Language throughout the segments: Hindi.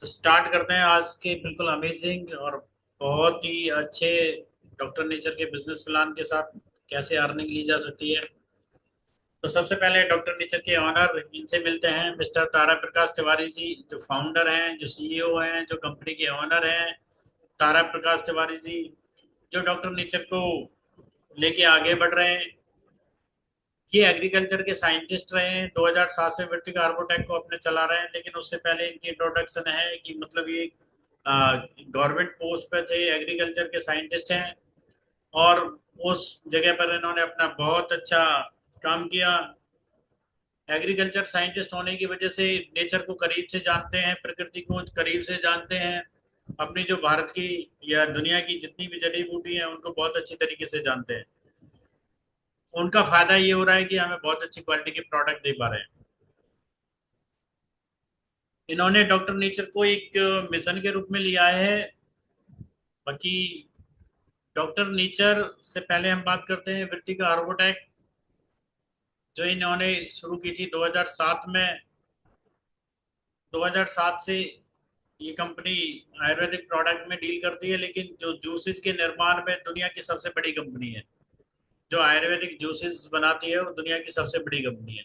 तो स्टार्ट करते हैं आज के बिल्कुल अमेजिंग और बहुत ही अच्छे डॉक्टर नेचर के बिजनेस प्लान के साथ कैसे अर्निंग ली जा सकती है। तो सबसे पहले डॉक्टर नेचर के ऑनर इनसे मिलते हैं, मिस्टर तारा प्रकाश तिवारी जी, जो फाउंडर हैं, जो सीईओ हैं, जो कंपनी के ऑनर हैं। तारा प्रकाश तिवारी जी जो डॉक्टर नेचर को लेके आगे बढ़ रहे हैं। ये एग्रीकल्चर के साइंटिस्ट रहे हैं, 2007 से वर्टिक कार्बोटेक को अपने चला रहे हैं, लेकिन उससे पहले इनकी इंट्रोडक्शन है कि मतलब ये गवर्नमेंट पोस्ट पे थे, एग्रीकल्चर के साइंटिस्ट हैं। और उस जगह पर इन्होंने अपना बहुत अच्छा काम किया। एग्रीकल्चर साइंटिस्ट होने की वजह से नेचर को करीब से जानते हैं, प्रकृति को करीब से जानते हैं। अपनी जो भारत की या दुनिया की जितनी भी जड़ी बूटी है उनको बहुत अच्छी तरीके से जानते हैं। उनका फायदा ये हो रहा है कि हमें बहुत अच्छी क्वालिटी के प्रोडक्ट दे पा रहे हैं। इन्होंने डॉक्टर नेचर को एक मिशन के रूप में लिया है। बाकी डॉक्टर नेचर से पहले हम बात करते हैं वर्टिका कार्बोटेक, जो इन्होंने शुरू की थी 2007 में। 2007 से ये कंपनी आयुर्वेदिक प्रोडक्ट में डील करती है, लेकिन जो जूसेस के निर्माण में दुनिया की सबसे बड़ी कंपनी है। जो आयुर्वेदिक जूसेस बनाती है वो दुनिया की सबसे बड़ी कंपनी है।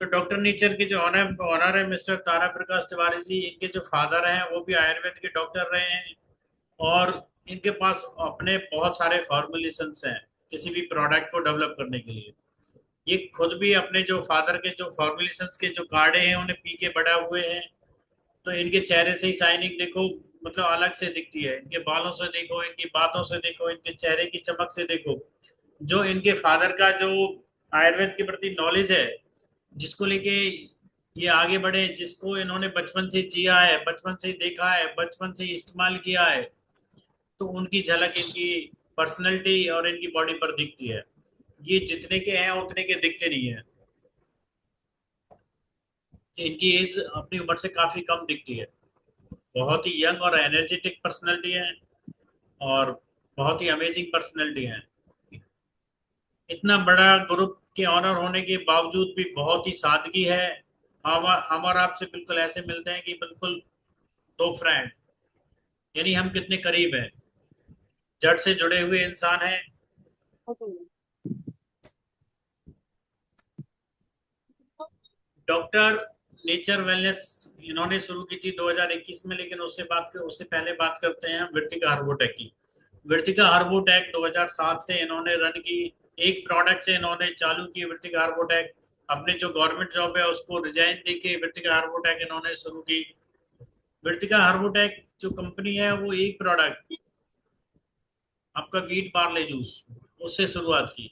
तो डॉक्टर नेचर के जो ऑनर ऑनर है मिस्टर तारा प्रकाश तिवारी जी, इनके जो फादर हैं वो भी आयुर्वेद के डॉक्टर रहे हैं। और इनके पास अपने बहुत सारे फॉर्मुलेशंस हैं किसी भी प्रोडक्ट को डेवलप करने के लिए। ये खुद भी अपने जो फादर के जो फॉर्मुलेशंस के जो काढ़े हैं उन्हें पी के बड़ा हुए हैं। तो इनके चेहरे से ही शाइनिंग देखो, मतलब अलग से दिखती है। इनके बालों से देखो, इनकी बातों से देखो, इनके चेहरे की चमक से देखो। जो इनके फादर का जो आयुर्वेद के प्रति नॉलेज है, जिसको लेके ये आगे बढ़े, जिसको इन्होंने बचपन से जिया है, बचपन से देखा है, बचपन से इस्तेमाल किया है, तो उनकी झलक इनकी पर्सनैलिटी और इनकी बॉडी पर दिखती है। ये जितने के हैं उतने के दिखते नहीं है। इनकी एज अपनी उम्र से काफी कम दिखती है। बहुत ही यंग और एनर्जेटिक पर्सनैलिटी है। और बहुत ही अमेजिंग पर्सनैलिटी है। इतना बड़ा ग्रुप के ऑनर होने के बावजूद भी बहुत ही सादगी है। हम और आपसे बिल्कुल ऐसे मिलते हैं कि बिल्कुल दो फ्रेंड, यानी हम कितने करीब हैं, जड़ से जुड़े हुए इंसान हैं। डॉक्टर नेचर वेलनेस इन्होंने शुरू की थी 2021 में, लेकिन उससे पहले बात करते हैं हम वर्टिका हर्बोटेक की। वर्टिका हर्बोटेक 2007 से इन्होंने रन की। एक प्रोडक्ट से इन्होंने चालू की वर्टिका हर्बोटेक। अपने जो गवर्नमेंट जॉब है उसको रिजाइन देके वर्टिका हर्बोटेक इन्होंने शुरू की। वर्टिका हर्बोटेक जो कंपनी है वो एक प्रोडक्ट, आपका वीट पार्ले जूस, उससे शुरुआत की।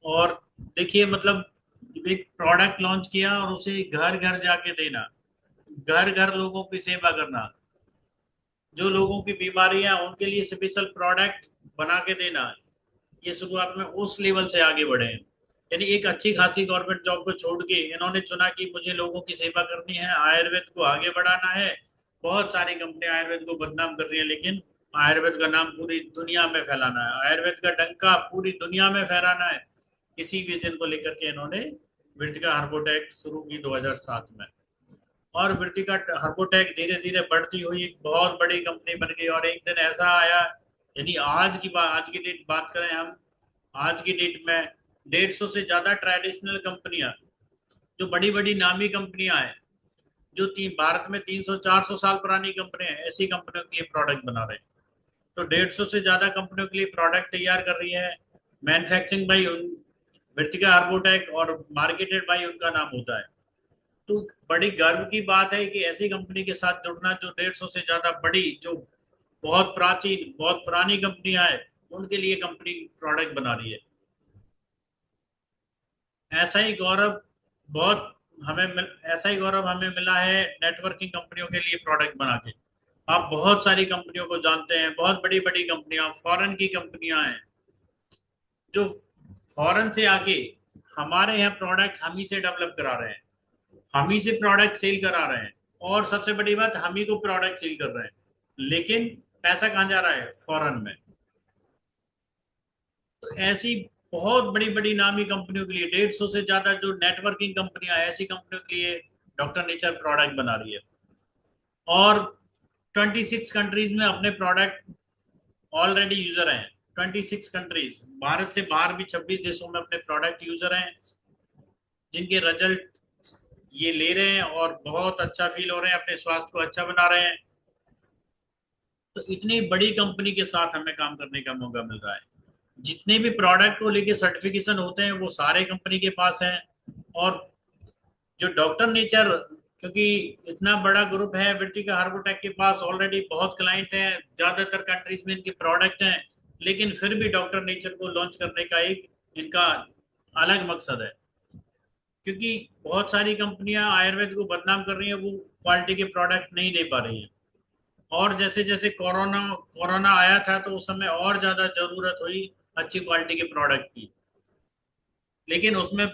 और देखिए मतलब एक प्रोडक्ट लॉन्च किया और उसे घर घर जाके देना, घर घर लोगों की सेवा करना, जो लोगों की बीमारियां उनके लिए स्पेशल प्रोडक्ट बना के देना। ये शुरुआत में उस लेवल से आगे बढ़े हैं। यानी एक अच्छी खासी गवर्नमेंट जॉब को छोड़ के इन्होंने चुना कि मुझे लोगों की सेवा करनी है, आयुर्वेद को आगे बढ़ाना है। बहुत सारी कंपनियां आयुर्वेद को बदनाम कर रही है, लेकिन आयुर्वेद का नाम पूरी दुनिया में फैलाना है, आयुर्वेद का डंका पूरी दुनिया में फहराना है। इसी विजन को लेकर के इन्होंने वर्टिका हर्बोटेक शुरू की 2007 में। और वर्टिका हर्बोटेक धीरे धीरे बढ़ती हुई एक बहुत बड़ी कंपनी बन गई। और एक दिन ऐसा आया, यानी आज की डेट बात करें हम, आज की डेट में 150 से ज्यादा ट्रेडिशनल कंपनियां, जो बड़ी बड़ी नामी कंपनियां हैं, जो भारत में 300 400 साल पुरानी कंपनियां हैं, ऐसी कंपनियों के लिए प्रोडक्ट बना रहे हैं। तो 150 से ज्यादा कंपनियों के लिए प्रोडक्ट तैयार कर रही है। मैन्युफैक्चरिंग बाई वर्टिका हार्बोटेक और मार्केटेड बाई उनका नाम होता है। तो बड़ी गर्व की बात है कि ऐसी कंपनी के साथ जुड़ना जो 150 से ज्यादा बड़ी, जो बहुत प्राचीन बहुत पुरानी कंपनियां हैं, उनके लिए कंपनी प्रोडक्ट बना रही है। ऐसा ही गौरव बहुत ऐसा ही गौरव हमें मिला है नेटवर्किंग कंपनियों के लिए प्रोडक्ट बना के। आप बहुत सारी कंपनियों को जानते हैं, बहुत बड़ी बड़ी कंपनियां, फॉरेन की कंपनियां हैं, जो फॉरेन से आके हमारे यहाँ प्रोडक्ट हम ही से डेवलप करा रहे हैं, हम ही से प्रोडक्ट सेल करा रहे हैं। और सबसे बड़ी बात, हम ही को प्रोडक्ट सेल कर रहे हैं, लेकिन पैसा कहाँ जा रहा है? फॉरेन में। तो ऐसी बहुत बड़ी बड़ी नामी कंपनियों के लिए, 150 से ज्यादा जो नेटवर्किंग कंपनियां हैं, ऐसी कंपनियों के लिए डॉक्टर नेचर प्रोडक्ट बना रही है। और 26 कंट्रीज में अपने प्रोडक्ट ऑलरेडी यूजर हैं। 26 कंट्रीज, भारत से बाहर भी 26 देशों में अपने प्रोडक्ट यूजर हैं, जिनके रिजल्ट ये ले रहे हैं और बहुत अच्छा फील हो रहे हैं, अपने स्वास्थ्य को अच्छा बना रहे हैं। तो इतनी बड़ी कंपनी के साथ हमें काम करने का मौका मिल रहा है। जितने भी प्रोडक्ट को लेके सर्टिफिकेशन होते हैं वो सारे कंपनी के पास हैं। और जो डॉक्टर नेचर, क्योंकि इतना बड़ा ग्रुप है वर्टिका हार्बोटेक के पास, ऑलरेडी बहुत क्लाइंट हैं, ज्यादातर कंट्रीज में इनके प्रोडक्ट हैं, लेकिन फिर भी डॉक्टर नेचर को लॉन्च करने का एक इनका अलग मकसद है। क्योंकि बहुत सारी कंपनियां आयुर्वेद को बदनाम कर रही हैं, वो क्वालिटी के प्रोडक्ट नहीं दे पा रही हैं। और जैसे जैसे कोरोना कोरोना आया था तो उस समय और ज्यादा जरूरत हुई अच्छी क्वालिटी के प्रोडक्ट की, लेकिन उसमें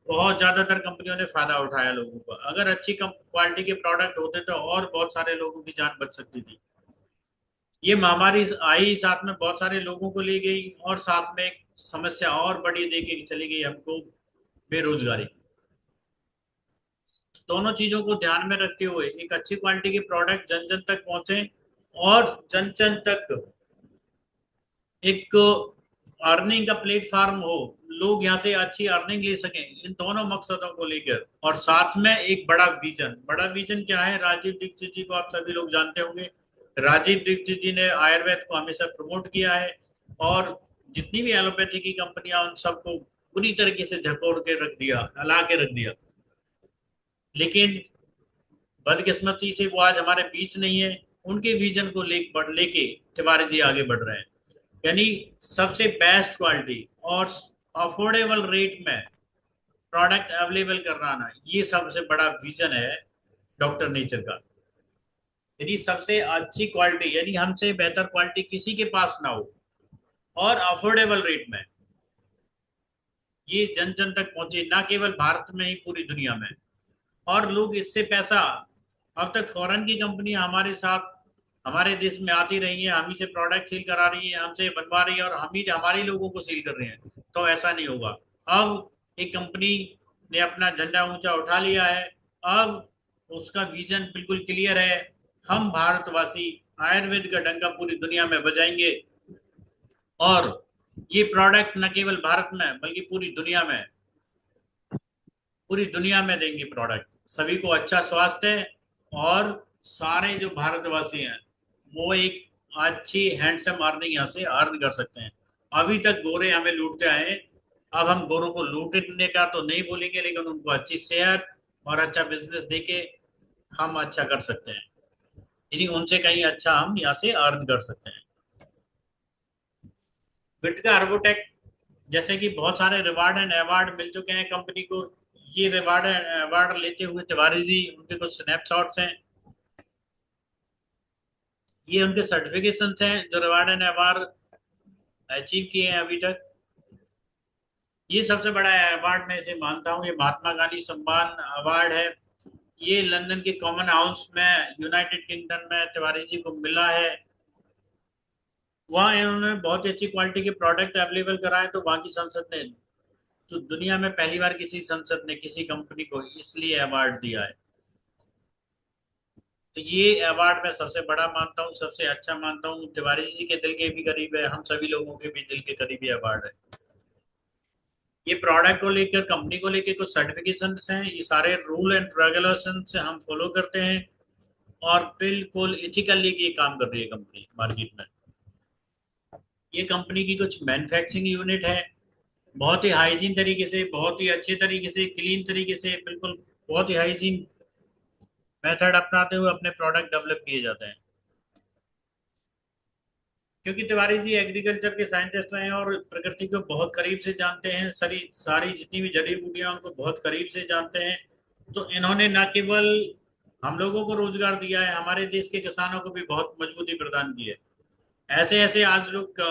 बहुत ज्यादातर कंपनियों ने फायदा उठाया लोगों का। अगर अच्छी क्वालिटी के प्रोडक्ट होते तो और बहुत सारे लोगों की जान बच सकती थी। ये महामारी आई, साथ में बहुत सारे लोगों को ले गई, और साथ में एक समस्या और बड़ी दे के चली गई हमको, बेरोजगारी। दोनों चीजों को ध्यान में रखते हुए एक अच्छी क्वालिटी के प्रोडक्ट जन जन तक पहुंचे, और जन जन तक एक अर्निंग का प्लेटफॉर्म हो, लोग यहाँ से अच्छी अर्निंग ले सकें, इन दोनों मकसदों को लेकर। और साथ में एक बड़ा विजन क्या है? राजीव दीक्षित जी को आप सभी लोग जानते होंगे। राजीव दीक्षित जी ने आयुर्वेद को हमेशा प्रमोट किया है, और जितनी भी एलोपैथी की कंपनियां उन सबको पूरी तरीके से झकोर के रख दिया, हिला के रख दिया। लेकिन बदकिस्मती से वो आज हमारे बीच नहीं है। उनके विजन को लेके तिवारी जी आगे बढ़ रहे हैं। यानी सबसे बेस्ट क्वालिटी और अफोर्डेबल रेट में प्रोडक्ट अवेलेबल कराना, ये सबसे बड़ा विजन है डॉक्टर नेचर का। यानी सबसे अच्छी क्वालिटी, यानी हमसे बेहतर क्वालिटी किसी के पास ना हो, और अफोर्डेबल रेट में ये जन जन तक पहुंचे, ना केवल भारत में ही, पूरी दुनिया में। और लोग इससे पैसा, अब तक फॉरेन की कंपनियां हमारे साथ हमारे देश में आती रही हैं, हम ही से प्रोडक्ट सेल करा रही हैं, हमसे बनवा रही है, और हम ही हमारे लोगों को सेल कर रहे हैं। तो ऐसा नहीं होगा। अब एक कंपनी ने अपना झंडा ऊंचा उठा लिया है। अब उसका विजन बिल्कुल क्लियर है। हम भारतवासी आयुर्वेद का डंका पूरी दुनिया में बजाएंगे, और ये प्रोडक्ट न केवल भारत में बल्कि पूरी दुनिया में देंगे प्रोडक्ट। सभी को अच्छा स्वास्थ्य है, और सारे जो भारतवासी हैं वो एक अच्छी हैंडसम अर्निंग यहाँ से अर्न कर सकते हैं। अभी तक गोरे हमें लूटते आए हैं, अब हम गोरों को लूटने का तो नहीं बोलेंगे, लेकिन उनको अच्छी सेहत और अच्छा बिजनेस देके हम अच्छा कर सकते हैं। यानी उनसे कहीं अच्छा हम यहाँ से अर्न कर सकते हैं। विटका अर्बोटेक जैसे कि बहुत सारे रिवार्ड एंड अवार्ड मिल चुके हैं कंपनी को। ये रिवार्ड एंड अवार्ड लेते हुए तिवारी जी, उनके कुछ स्नैपशॉट्स हैं, ये उनके सर्टिफिकेशंस हैं जो रिवार्ड एंड अवार्ड अचीव किए हैं अभी तक। ये सबसे बड़ा अवार्ड मैं इसे मानता हूँ, ये महात्मा गांधी सम्मान अवार्ड है। ये लंदन के कॉमन हाउस में यूनाइटेड किंगडम में तिवारी जी को मिला है। वहाँ इन्होंने बहुत ही अच्छी क्वालिटी के प्रोडक्ट अवेलेबल कराए, तो वहाँ की संसद ने, तो दुनिया में पहली बार किसी संसद ने किसी कंपनी को इसलिए अवार्ड दिया है। तो ये अवार्ड मैं सबसे बड़ा मानता हूँ, सबसे अच्छा मानता हूँ। तिवारी जी के दिल के भी करीब है, हम सभी लोगों के भी दिल के करीब ये अवार्ड है। ये प्रोडक्ट को लेकर, कंपनी को लेकर कुछ सर्टिफिकेशन हैं, ये सारे रूल एंड रेगुलेशन से हम फॉलो करते हैं, और बिल्कुल इथिकली ये काम कर रही है कंपनी मार्केट में। ये कंपनी की कुछ मैन्युफैक्चरिंग यूनिट है, बहुत ही हाइजीन तरीके से, बहुत ही अच्छे तरीके से, क्लीन तरीके से, बिल्कुल बहुत ही हाइजीन मेथड अपनाते हुए अपने प्रोडक्ट डेवलप किए जाते हैं। क्योंकि तिवारी जी एग्रीकल्चर के साइंटिस्ट रहे हैं और प्रकृति को बहुत करीब से जानते हैं, सारी सारी जितनी भी जड़ी बूटियां उनको बहुत करीब से जानते हैं। तो इन्होंने न केवल हम लोगों को रोजगार दिया है, हमारे देश के किसानों को भी बहुत मजबूती प्रदान की है। ऐसे ऐसे आज लोग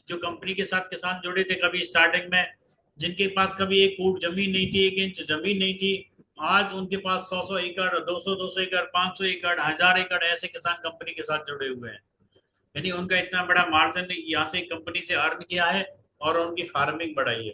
जो कंपनी के साथ किसान जुड़े थे कभी स्टार्टिंग में, जिनके पास कभी एक फुट जमीन नहीं थी, 1 इंच जमीन नहीं थी, आज उनके पास 100 100 एकड़, 200 एकड़, 500 एकड़, 1000 एकड़ ऐसे किसान कंपनी के साथ जुड़े हुए हैं। यानी उनका इतना बड़ा मार्जिन यहाँ से कंपनी से अर्न किया है, और उनकी फार्मिंग बढ़ाई है।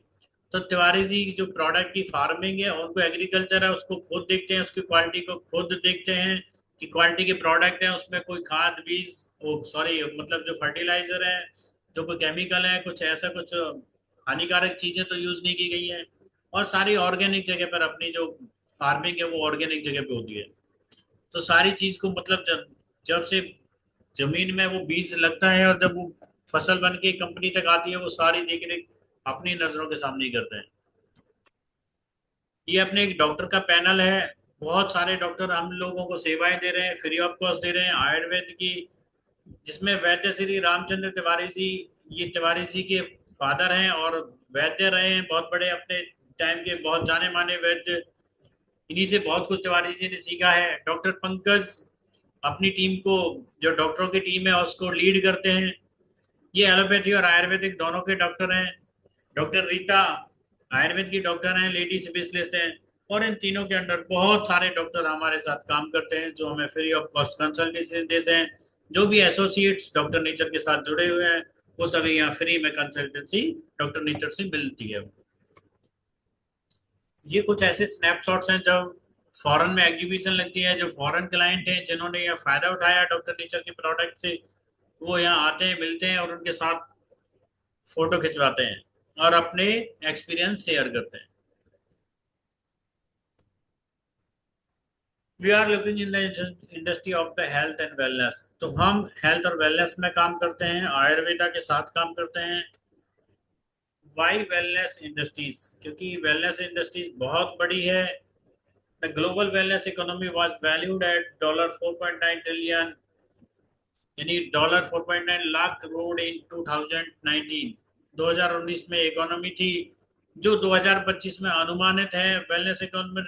तो तिवारी जी जो प्रोडक्ट की फार्मिंग है, उनको एग्रीकल्चर है उसको खुद देखते हैं, उसकी क्वालिटी को खुद देखते हैं कि क्वालिटी के प्रोडक्ट है उसमें कोई खाद बीज, वो सॉरी मतलब जो फर्टिलाइजर है, जो कोई केमिकल है, कुछ ऐसा कुछ हानिकारक चीजें तो यूज नहीं की गई हैं। और सारी ऑर्गेनिक जगह पर अपनी जो फार्मिंग है वो ऑर्गेनिक जगह पे होती है। तो सारी चीज को मतलब जब जब से जमीन में वो बीज लगता है और जब वो फसल बन के कंपनी तक आती है, वो सारी देख रेख अपनी नजरों के सामने ही करते हैं। ये अपने एक डॉक्टर का पैनल है। बहुत सारे डॉक्टर हम लोगों को सेवाएं दे रहे हैं, फ्री ऑफ कॉस्ट दे रहे हैं आयुर्वेद की, जिसमें वैद्य श्री रामचंद्र तिवारी जी, ये तिवारी जी के फादर हैं और वैद्य रहे हैं बहुत बड़े, अपने टाइम के बहुत जाने माने वैद्य। इन्हीं से बहुत कुछ तिवारी जी ने सीखा है। डॉक्टर पंकज अपनी टीम को, जो डॉक्टरों की टीम है उसको लीड करते हैं। ये एलोपैथी और आयुर्वेदिक दोनों के डॉक्टर हैं। डॉक्टर रीता आयुर्वेद की डॉक्टर हैं, लेडी स्पेशलिस्ट हैं। और इन तीनों के अंडर बहुत सारे डॉक्टर हमारे साथ काम करते हैं जो हमें फ्री ऑफ कॉस्ट कंसल्टेशन देते हैं। जो भी एसोसिएट्स डॉक्टर नेचर के साथ जुड़े हुए हैं, वो सभी यहाँ फ्री में कंसल्टेंसी डॉक्टर नेचर से मिलती है। ये कुछ ऐसे स्नैपशॉट्स हैं जब फॉरेन में एग्जीबिशन लगती है, जो फॉरेन क्लाइंट हैं जिन्होंने यह फायदा उठाया डॉक्टर नेचर के प्रोडक्ट से, वो यहाँ आते हैं, मिलते हैं और उनके साथ फोटो खिंचवाते हैं और अपने एक्सपीरियंस शेयर करते हैं। We are looking in the industry of the health and wellness. तो हम हेल्थ और वेलनेस में काम करते हैं, आयुर्वेदा के साथ काम करते हैं। Why wellness industries? क्योंकि वेलनेस इंडस्ट्रीज बहुत बड़ी है। The global wellness economy was valued at dollar 4.9 trillion, यानी डॉलर 4.9 लाख करोड़ इन 2019। 2019 में इकोनॉमी थी, जो 2025 में अनुमानित है वेलनेस इकोनॉमी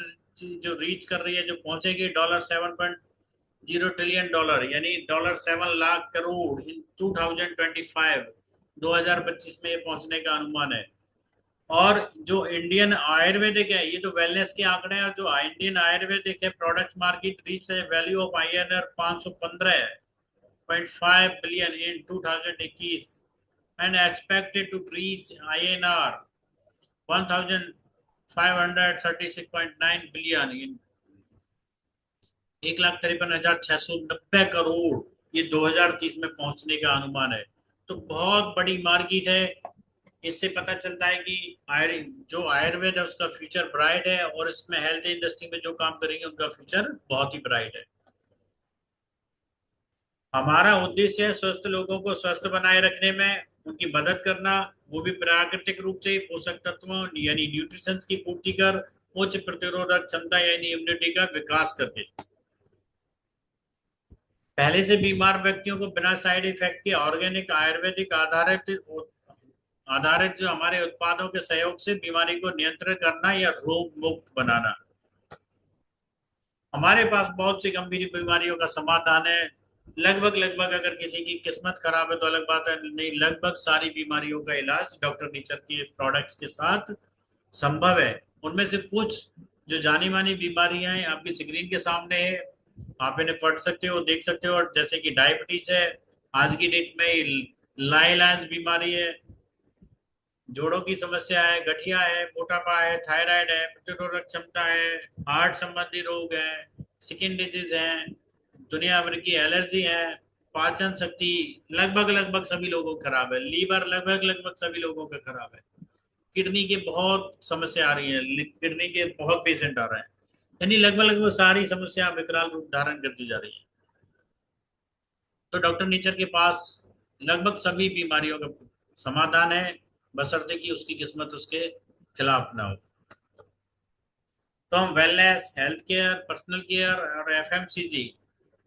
जो रीच कर रही है, जो पहुंचेगी डॉलर 7.0 ट्रिलियन, यानी डॉलर 7 लाख करोड़ इन 2025। 2025 में ये पहुंचने का अनुमान है। और जो इंडियन आयुर्वेदिक है, ये तो वेलनेस के आंकड़े हैं, और जो इंडियन आयुर्वेदिक है प्रोडक्ट मार्केट रीच है value of INR 515.5 billion in 2021 and expected to reach INR 1536.9 billion in 1,53,690 ये 2030 में पहुंचने का अनुमान है। तो बहुत बड़ी मार्केट है। इससे पता चलता है कि जो आयुर्वेद है उसका फ्यूचर ब्राइट है, और इसमें हेल्थ इंडस्ट्री में जो काम करेंगे उनका फ्यूचर बहुत ही ब्राइट है। हमारा उद्देश्य है स्वस्थ लोगों को स्वस्थ बनाए रखने में उनकी मदद करना, वो भी प्राकृतिक रूप से पोषक तत्वों यानी न्यूट्रिशंस की पूर्ति कर उच्च प्रतिरोधक क्षमता यानी इम्यूनिटी का विकास करके पहले से बीमार व्यक्तियों को बिना साइड इफेक्ट के ऑर्गेनिक आयुर्वेदिक आधारित जो हमारे उत्पादों के सहयोग से बीमारी को नियंत्रित करना या रोग मुक्त बनाना। हमारे पास बहुत सी गंभीर बीमारियों का समाधान है। लगभग लगभग अगर किसी की किस्मत खराब है तो अलग बात है, नहीं लगभग सारी बीमारियों का इलाज डॉक्टर नेचर के प्रोडक्ट्स के साथ संभव है। उनमें से कुछ जो जानी मानी बीमारियां हैं आपकी स्क्रीन के सामने है, आप इन्हें पढ़ सकते हो, देख सकते हो। और जैसे कि डायबिटीज है, आज की डेट में लाइलाज बीमारी है, जोड़ों की समस्या है, गठिया है, मोटापा है, थायराइड है, प्रतिरोधक क्षमता है, हार्ट संबंधी रोग है, स्किन डिजीज है, दुनिया भर की एलर्जी है, पाचन शक्ति लगभग लगभग सभी लोगों को खराब है, लीवर लगभग लगभग सभी लोगों का खराब है, किडनी की बहुत समस्या आ रही है, किडनी के बहुत पेशेंट आ रहे हैं। यानी लगभग लगभग सारी समस्या विकराल रूप धारण करती जा रही है। तो डॉक्टर नेचर के पास लगभग सभी बीमारियों का समाधान है, बशर्ते कि उसकी किस्मत उसके खिलाफ ना हो। तो हम wellness, health care, personal care और FMCG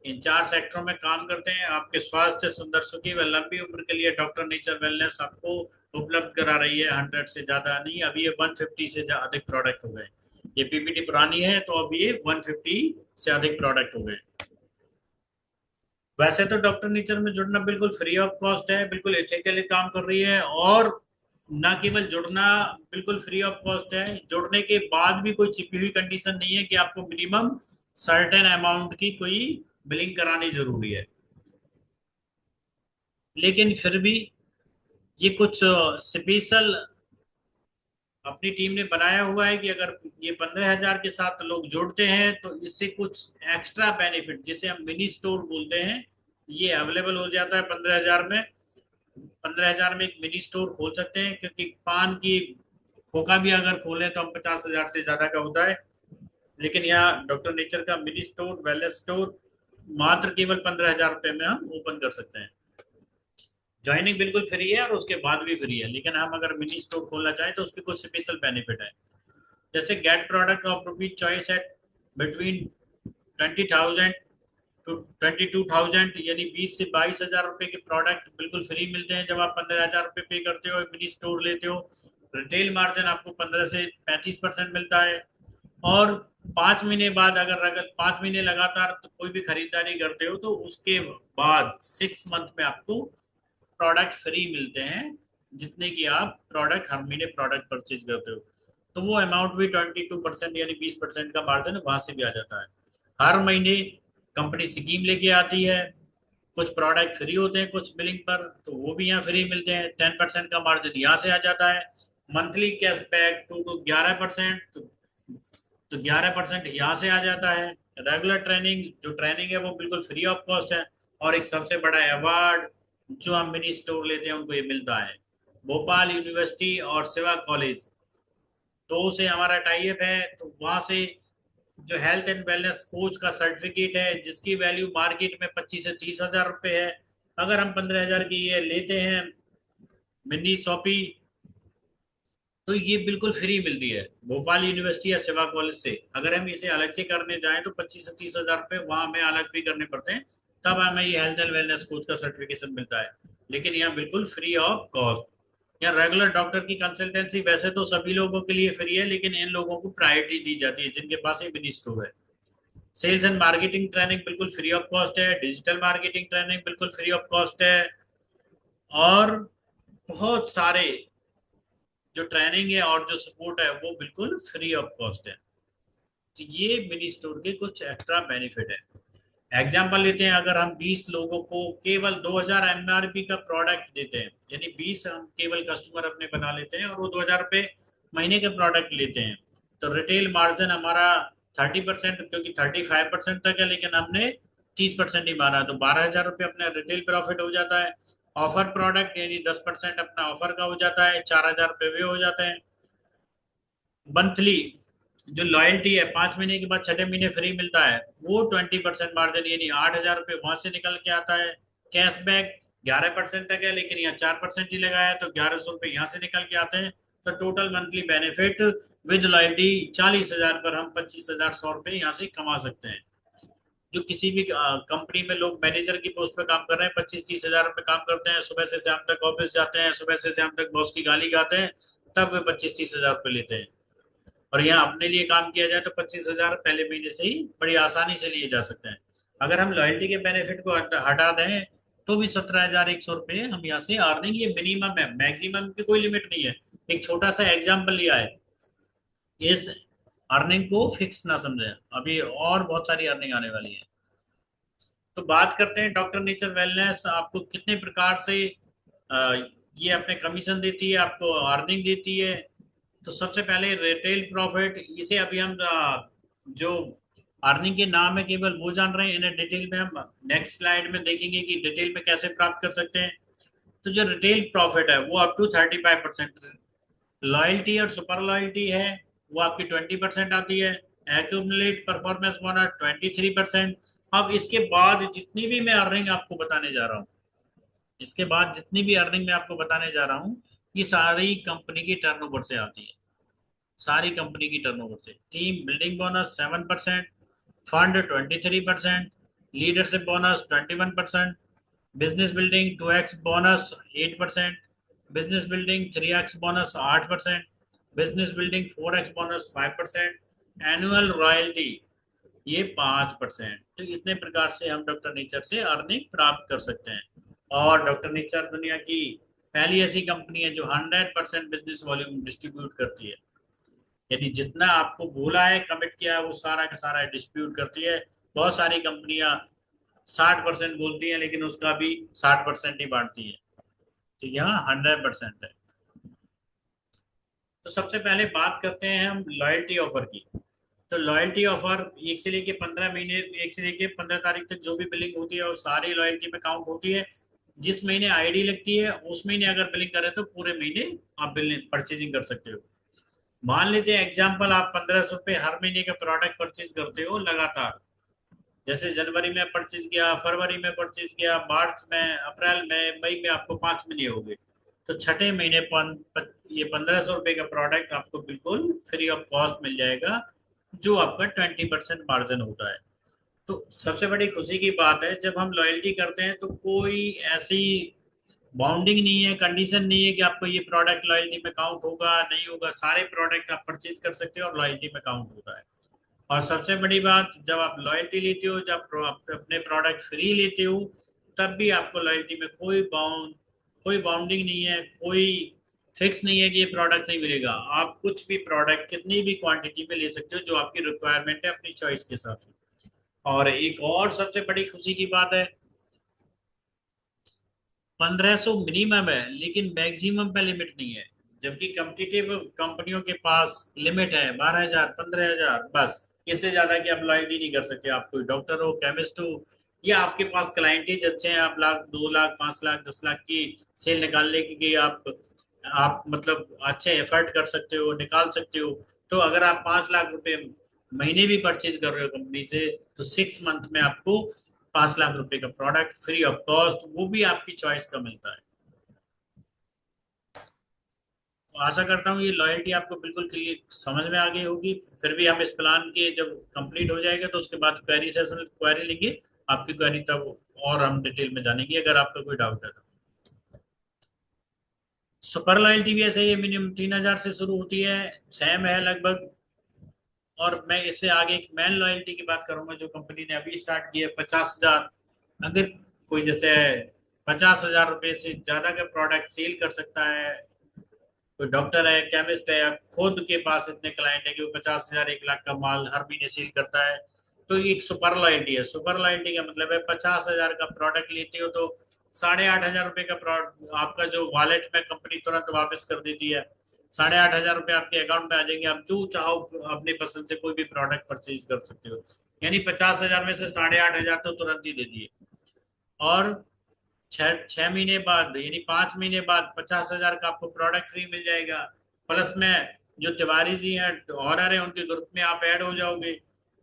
इन 4 सेक्टरों में काम करते हैं। आपके स्वास्थ्य, सुंदर सुखी व लंबी उम्र के लिए डॉक्टर नेचर वेलनेस आपको उपलब्ध करा रही है। 100 से ज्यादा नहीं, अभी ये 150 से अधिक प्रोडक्ट हो गए। ये PPT पुरानी है तो अब ये 150 से अधिक प्रोडक्ट हो गए। वैसे तो डॉक्टर नेचर में जुड़ना बिल्कुल फ्री ऑफ कॉस्ट है, बिल्कुल एथिकली काम कर रही है। और ना केवल जुड़ना बिल्कुल फ्री ऑफ कॉस्ट है, जुड़ने के बाद भी कोई छिपी हुई कंडीशन नहीं है कि आपको मिनिमम सर्टेन अमाउंट की कोई बिलिंग करानी जरूरी है। लेकिन फिर भी ये कुछ स्पेशल अपनी टीम ने बनाया हुआ है कि अगर ये 15,000 के साथ लोग जुड़ते हैं तो इससे कुछ एक्स्ट्रा बेनिफिट, जिसे हम मिनी स्टोर बोलते हैं, ये अवेलेबल हो जाता है 15,000 में। 15,000 में एक मिनी स्टोर खोल सकते हैं, क्योंकि पान की खोखा भी अगर खोलें तो हम 50,000 से ज्यादा का होता है। लेकिन यहाँ डॉक्टर नेचर का मिनी स्टोर, वेलनेस स्टोर, मात्र केवल 15,000 रुपये में हम ओपन कर सकते हैं। ज्वाइनिंग बिल्कुल फ्री है और उसके बाद भी फ्री है, लेकिन हम अगर मिनी स्टोर खोलना चाहें तो उसके कुछ स्पेशल बेनिफिट है। जैसे get product of rupees choice at between 20,000 to 22,000, यानी 20 से 22,000 रुपए के प्रोडक्ट बिल्कुल फ्री मिलते हैं जब आप 15,000 रुपये पे करते हो, मिनी स्टोर लेते हो। रिटेल मार्जिन आपको 15 से 35% मिलता है। और 5 महीने बाद, अगर 5 महीने लगातार तो कोई भी खरीदारी करते हो तो उसके बाद 6 मंथ में आपको प्रोडक्ट फ्री मिलते हैं, जितने की आप प्रोडक्ट हर महीने प्रोडक्ट परचेज करते हो। तो वो अमाउंट भी 22% यानी 20% का मार्जिन वहां से भी आ जाता है। हर महीने कंपनी स्कीम लेके आती है, कुछ प्रोडक्ट फ्री होते हैं कुछ बिलिंग पर, तो वो भी यहाँ फ्री मिलते हैं। 10% का मार्जिन यहाँ से आ जाता है। मंथली कैशबैक 2 to 11%, तो 11% यहाँ से आ जाता है। रेगुलर ट्रेनिंग, जो ट्रेनिंग है वो बिल्कुल फ्री ऑफ कॉस्ट है। और एक सबसे बड़ा अवार्ड जो हम मिनी स्टोर लेते हैं उनको ये मिलता है। भोपाल यूनिवर्सिटी और सेवा कॉलेज, दो से हमारा टाई अप है, तो वहाँ से जो हेल्थ एंड वेलनेस कोच का सर्टिफिकेट है, जिसकी वैल्यू मार्केट में 25 से 30 हजार रुपये है, अगर हम 15,000 की ये लेते हैं मिनी शॉपी, तो ये बिल्कुल फ्री मिलती है भोपाल यूनिवर्सिटी या सेवा कॉलेज से। अगर हम इसे अलग से करने जाएं तो 25 से 30 हजार रुपये वहां हमें अलग भी करने पड़ते हैं, तब हमें ये हेल्थ एंड वेलनेस कोच का सर्टिफिकेशन मिलता है। लेकिन यहाँ बिल्कुल फ्री ऑफ कॉस्ट। यहाँ रेगुलर डॉक्टर की कंसल्टेंसी वैसे तो सभी लोगों के लिए फ्री है, लेकिन इन लोगों को प्रायोरिटी दी जाती है जिनके पास ये मिनी स्टोर है। सेल्स एंड मार्केटिंग ट्रेनिंग बिल्कुल फ्री ऑफ कॉस्ट है। डिजिटल मार्केटिंग ट्रेनिंग बिल्कुल फ्री ऑफ कॉस्ट है। और बहुत सारे जो ट्रेनिंग है और जो सपोर्ट है वो बिल्कुल फ्री ऑफ कॉस्ट है। तो ये मिनी स्टोर के कुछ एक्स्ट्रा बेनिफिट है। एग्जाम्पल लेते हैं, अगर हम 20 लोगों को केवल 2,000 एमआरपी का प्रोडक्ट देते हैं, यानी 20 हम केवल कस्टमर अपने बना लेते हैं और वो 2,000 रुपये महीने के प्रोडक्ट लेते हैं, तो रिटेल मार्जिन हमारा 30%, क्योंकि 35% तक है लेकिन हमने 30% ही मारा, तो 12,000 रुपये अपने रिटेल प्रॉफिट हो जाता है। ऑफर प्रोडक्ट यानी 10% अपना ऑफर का हो जाता है, 4,000 रुपये वे हो जाते हैं। मंथली जो लॉयल्टी है, 5 महीने के बाद छठे महीने फ्री मिलता है, वो 20% मार्जिन यानी 8,000 रुपये वहां से निकल के आता है। कैशबैक 11% तक है, लेकिन यहाँ 4% ही लगाया है, तो 1,100 रुपये यहाँ से निकल के आते हैं। तो total monthly benefit with loyalty 40,000 पर हम 25,100 रुपये यहाँ से कमा सकते हैं। जो किसी भी कंपनी में लोग मैनेजर की पोस्ट पे काम कर रहे हैं, 25-30 हजार रुपये काम करते हैं, सुबह से शाम तक ऑफिस जाते हैं, सुबह से शाम तक बॉस की गाली खाते हैं, तब वे 25-30 हजार रुपये लेते हैं। और यहाँ अपने लिए काम किया जाए तो 25,000 पहले महीने से ही बड़ी आसानी से लिए जा सकते हैं। अगर हम लॉयल्टी के बेनिफिट को हटा दें तो भी 17,100 रुपये हम यहाँ से अर्निंग, ये मिनिमम है, मैक्सिमम की कोई लिमिट नहीं है। एक छोटा सा एग्जाम्पल लिया है, इस अर्निंग को फिक्स ना समझें, अभी और बहुत सारी अर्निंग आने वाली है। तो बात करते हैं डॉक्टर नेचर वेलनेस आपको कितने प्रकार से अ, ये अपने कमीशन देती है, आपको अर्निंग देती है। तो सबसे पहले रिटेल प्रॉफिट, इसे अभी हम जो अर्निंग के नाम है केवल वो जान रहे हैं, इन्हें डिटेल में हम नेक्स्ट स्लाइड में देखेंगे कि डिटेल में कैसे प्राप्त कर सकते हैं। तो जो रिटेल प्रॉफिट है वो अप टू 35%, लॉयल्टी और सुपर लॉयल्टी है वो आपकी 20% आती है, एक्यूमुलेट परफॉर्मेंस बोनस 23%। अब इसके बाद जितनी भी मैं अर्निंग आपको बताने जा रहा हूँ, इसके बाद जितनी भी अर्निंग मैं आपको बताने जा रहा हूँ, ये सारी कंपनी की टर्नओवर से आती है। सारी कंपनी की टर्नओवर से। Team building bonus 7%, fund 23%, leadership bonus 21%, business building 2x bonus 8%, business building 3x bonus 8%, business building 4x bonus 5%, annual royalty ये 5%। तो इतने प्रकार से हम डॉक्टर नेचर से अर्निंग प्राप्त कर सकते हैं। और डॉक्टर नेचर दुनिया की पहली ऐसी कंपनी है जो 100% बिजनेस वॉल्यूम डिस्ट्रीब्यूट करती है, यानी जितना आपको बोला है कमिट किया है वो सारा का सारा डिस्ट्रीब्यूट करती है। बहुत सारी कंपनियां 60% बोलती हैं लेकिन उसका भी 60% ही बांटती है, तो यहाँ 100% है। तो सबसे पहले बात करते हैं हम लॉयल्टी ऑफर की। तो लॉयल्टी ऑफर 1 से लेके 15 महीने, 1 से लेके 15 तारीख तक जो भी बिलिंग होती है वो सारी लॉयल्टी में काउंट होती है। जिस महीने आईडी लगती है उस महीने अगर बिलिंग करें तो पूरे महीने आप बिलिंग परचेजिंग कर सकते हो। मान लेते हैं एग्जाम्पल, आप 1500 रुपये हर महीने का प्रोडक्ट परचेज करते हो लगातार। जैसे जनवरी में परचेज किया, फरवरी में परचेज किया, मार्च में, अप्रैल में, मई में, आपको 5 महीने हो गए। तो छठे महीने ये 1500 रुपये का प्रोडक्ट आपको बिल्कुल फ्री ऑफ कॉस्ट मिल जाएगा, जो आपका 20% मार्जिन होता है। तो सबसे बड़ी खुशी की बात है, जब हम लॉयल्टी करते हैं तो कोई ऐसी बाउंडिंग नहीं है, कंडीशन नहीं है कि आपको ये प्रोडक्ट लॉयल्टी में काउंट होगा नहीं होगा। सारे प्रोडक्ट आप परचेज कर सकते हो और लॉयल्टी में काउंट होता है। और सबसे बड़ी बात, जब आप लॉयल्टी लेते हो, जब अपने प्रोडक्ट फ्री लेते हो, तब भी आपको लॉयल्टी में कोई बाउंडिंग नहीं है, कोई फिक्स नहीं है कि ये प्रोडक्ट नहीं मिलेगा। आप कुछ भी प्रोडक्ट कितनी भी क्वांटिटी में ले सकते हो, जो आपकी रिक्वायरमेंट है अपनी चॉइस के हिसाब से। और एक और सबसे बड़ी खुशी की बात है, 1500 मिनिमम है लेकिन मैक्सिमम पे लिमिट नहीं है। जबकि कम्पिटिटिव कंपनियों के पास लिमिट है 12,000, 15,000 बस। इससे ज्यादा की आप लॉयल्टी नहीं कर सकते। आप कोई डॉक्टर हो, केमिस्ट हो, या आपके पास क्लाइंटेज अच्छे हैं, आप लाख, 2 लाख, 5 लाख, 10 लाख की सेल निकालने की आप मतलब अच्छे एफर्ट कर सकते हो, निकाल सकते हो। तो अगर आप 5 लाख रुपए महीने भी परचेज कर रहे हो कंपनी से, तो 6 मंथ में आपको 5 लाख रुपए का प्रोडक्ट फ्री ऑफ कॉस्ट, वो भी आपकी चॉइस का मिलता है। तो आशा करता हूँ ये लॉयल्टी आपको बिल्कुल क्लियर समझ में आ गई होगी। फिर भी हम इस प्लान के जब कंप्लीट हो जाएगा तो उसके बाद क्वेरी सेशन क्वेरी लेंगे आपकी क्वेरी, तब और हम डिटेल में जानेंगे अगर आपका कोई डाउट है तो। सुपर लॉयल्टी भी ऐसे ही मिनिमम 3,000 से शुरू होती है, सेम है लगभग। और मैं इससे आगे एक मैन लॉयल्टी की बात करूंगा जो कंपनी ने अभी स्टार्ट की है, 50,000। अगर कोई जैसे 50,000 रुपये से ज्यादा का प्रोडक्ट सेल कर सकता है, कोई डॉक्टर है, केमिस्ट है, या खुद के पास इतने क्लाइंट है कि वो 50,000, 1 लाख का माल हर महीने सेल करता है, तो ये एक सुपर लॉयल्टी है। सुपर लॉयल्टी का मतलब है 50,000 का प्रोडक्ट लेते हो तो 8,500 रुपये का प्रोडक्ट आपका जो वॉलेट में कंपनी तुरंत वापस कर देती है। 8,500 रुपये आपके अकाउंट में आ जाएंगे, आप जो चाहो अपनी पसंद से कोई भी प्रोडक्ट परचेज कर सकते हो। यानी 50,000 में से 8,500 तो तुरंत ही दे दिए। और 6 महीने बाद यानी 5 महीने बाद 50,000 का आपको प्रोडक्ट फ्री मिल जाएगा। प्लस में जो तिवारी जी हैं, ऑनर है, उनके ग्रुप में आप ऐड हो जाओगे।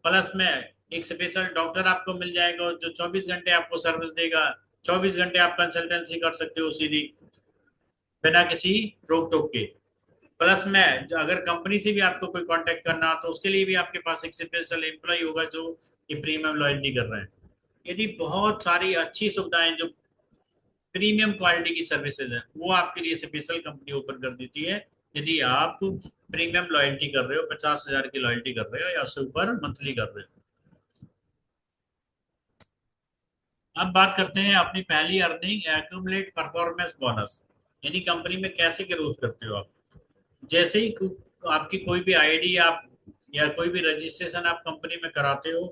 प्लस में एक स्पेशल डॉक्टर आपको मिल जाएगा जो 24 घंटे आपको सर्विस देगा। 24 घंटे आप कंसल्टेंसी कर सकते हो सीधी, बिना किसी रोक टोक के। प्लस में अगर कंपनी से भी आपको कोई कांटेक्ट करना तो उसके लिए भी आपके पास एक स्पेशल एम्प्लॉय होगा जो ये प्रीमियम लॉयल्टी कर रहे हैं। यदि बहुत सारी अच्छी सुविधाएं जो प्रीमियम क्वालिटी की सर्विसेज है वो आपके लिए स्पेशल कंपनी ओपन कर देती है, यदि आप प्रीमियम लॉयल्टी कर रहे हो, 50,000 की लॉयल्टी कर रहे हो या उससे ऊपर मंथली कर रहे हो। अब बात करते हैं अपनी पहली अर्निंग, एक्यूमुलेट परफॉर्मेंस बोनस। यानी कंपनी में कैसे ग्रोथ करते हो आप। जैसे ही आपकी कोई भी आईडी आप या कोई भी रजिस्ट्रेशन आप कंपनी में कराते हो,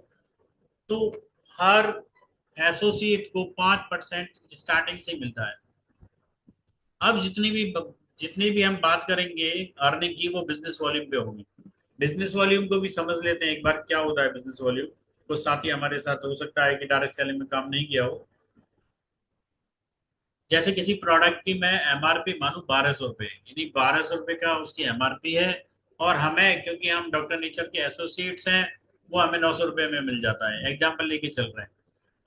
तो हर एसोसिएट को 5% स्टार्टिंग से मिलता है। अब जितनी भी हम बात करेंगे अर्निंग की, वो बिजनेस वॉल्यूम पे होगी। बिजनेस वॉल्यूम को भी समझ लेते हैं एक बार, क्या होता है बिजनेस वॉल्यूम। कुछ साथी हमारे साथ हो सकता है कि डायरेक्ट सेलिंग में काम नहीं किया हो। जैसे किसी प्रोडक्ट की मैं एमआरपी मानूं 1,200 रुपये, यानी 1,200 रुपये का उसकी एमआरपी है। और हमें, क्योंकि हम डॉक्टर नेचर के एसोसिएट्स हैं, वो हमें 900 रुपये में मिल जाता है, एग्जाम्पल लेके चल रहे हैं।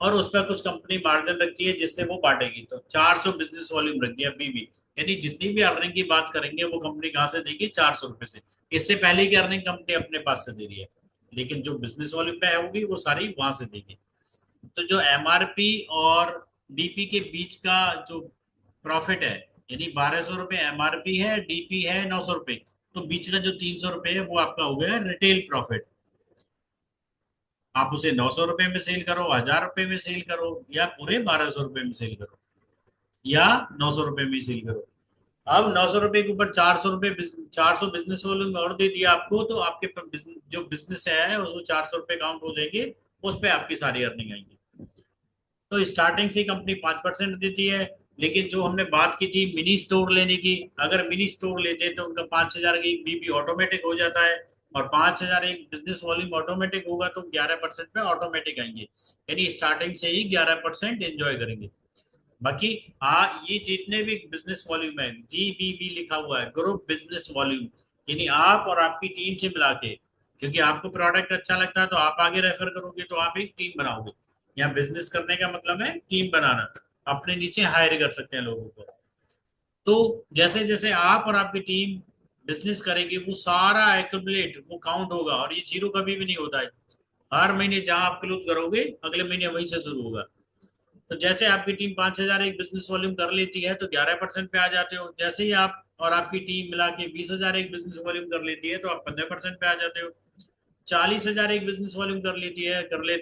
और उस पर कुछ कंपनी मार्जिन रखती है जिससे वो बांटेगी, तो 400 बिजनेस वॉल्यूम रखती है बीवी। यानी जितनी भी अर्निंग की बात करेंगे वो कंपनी कहाँ से देगी, 400 रुपये से। इससे पहले की अर्निंग कंपनी अपने पास से दे रही है, लेकिन जो बिजनेस वॉल्यूम पे होगी वो सारी वहां से देगी। तो जो एमआरपी और डीपी के बीच का जो प्रॉफिट है, यानी 1,200 रुपये एमआरपी है, डीपी है 900 रुपये, तो बीच का जो 300 रुपये है वो आपका हो गया रिटेल प्रॉफिट। आप उसे 900 रुपये में सेल करो, 1,000 रुपये में सेल करो, या पूरे 1,200 रुपये में सेल करो, या 900 रुपये में सेल करो। अब 900 रुपये के ऊपर 400 रुपये, 400 बिजनेस वॉल्यूम और दे दिया आपको, तो आपके जो बिजनेस है उसको 400 रुपये काउंट हो जाएंगे, उस पर आपकी सारी अर्निंग आएंगी। तो स्टार्टिंग से कंपनी 5% देती है, लेकिन जो हमने बात की थी मिनी स्टोर लेने की, अगर मिनी स्टोर लेते हैं तो उनका 5,000 की बीबी ऑटोमेटिक हो जाता है, और 5,000 एक बिजनेस वॉल्यूम ऑटोमेटिक होगा तो 11% पे ऑटोमेटिक आएंगे, यानी स्टार्टिंग से ही 11% एंजॉय करेंगे। बाकी ये जितने भी बिजनेस वॉल्यूम है, GBV लिखा हुआ है, ग्रुप बिजनेस वॉल्यूम, यानी आप और आपकी टीम से मिला के, क्योंकि आपको प्रोडक्ट अच्छा लगता है तो आप आगे रेफर करोगे तो आप एक टीम बनाओगे। यहाँ बिजनेस करने का मतलब है टीम बनाना, अपने नीचे हायर कर सकते हैं लोगों को। तो जैसे जैसे आप और आपकी टीम बिजनेस करेगी वो सारा एक्यूमुलेट वो काउंट होगा, और ये जीरो कभी भी नहीं होता है। हर महीने जहां आप क्लोज करोगे अगले महीने वहीं से शुरू होगा। तो जैसे आपकी टीम 5,000 एक बिजनेस वॉल्यूम कर लेती है तो 11% पे आ जाते हो, जैसे ही आप और आपकी टीम मिला के 20,000 एक बिजनेस वॉल्यूम कर लेती है तो आप 15% पे आ जाते हो। 40,000 एक बिजनेस वॉल्यूम कर लेती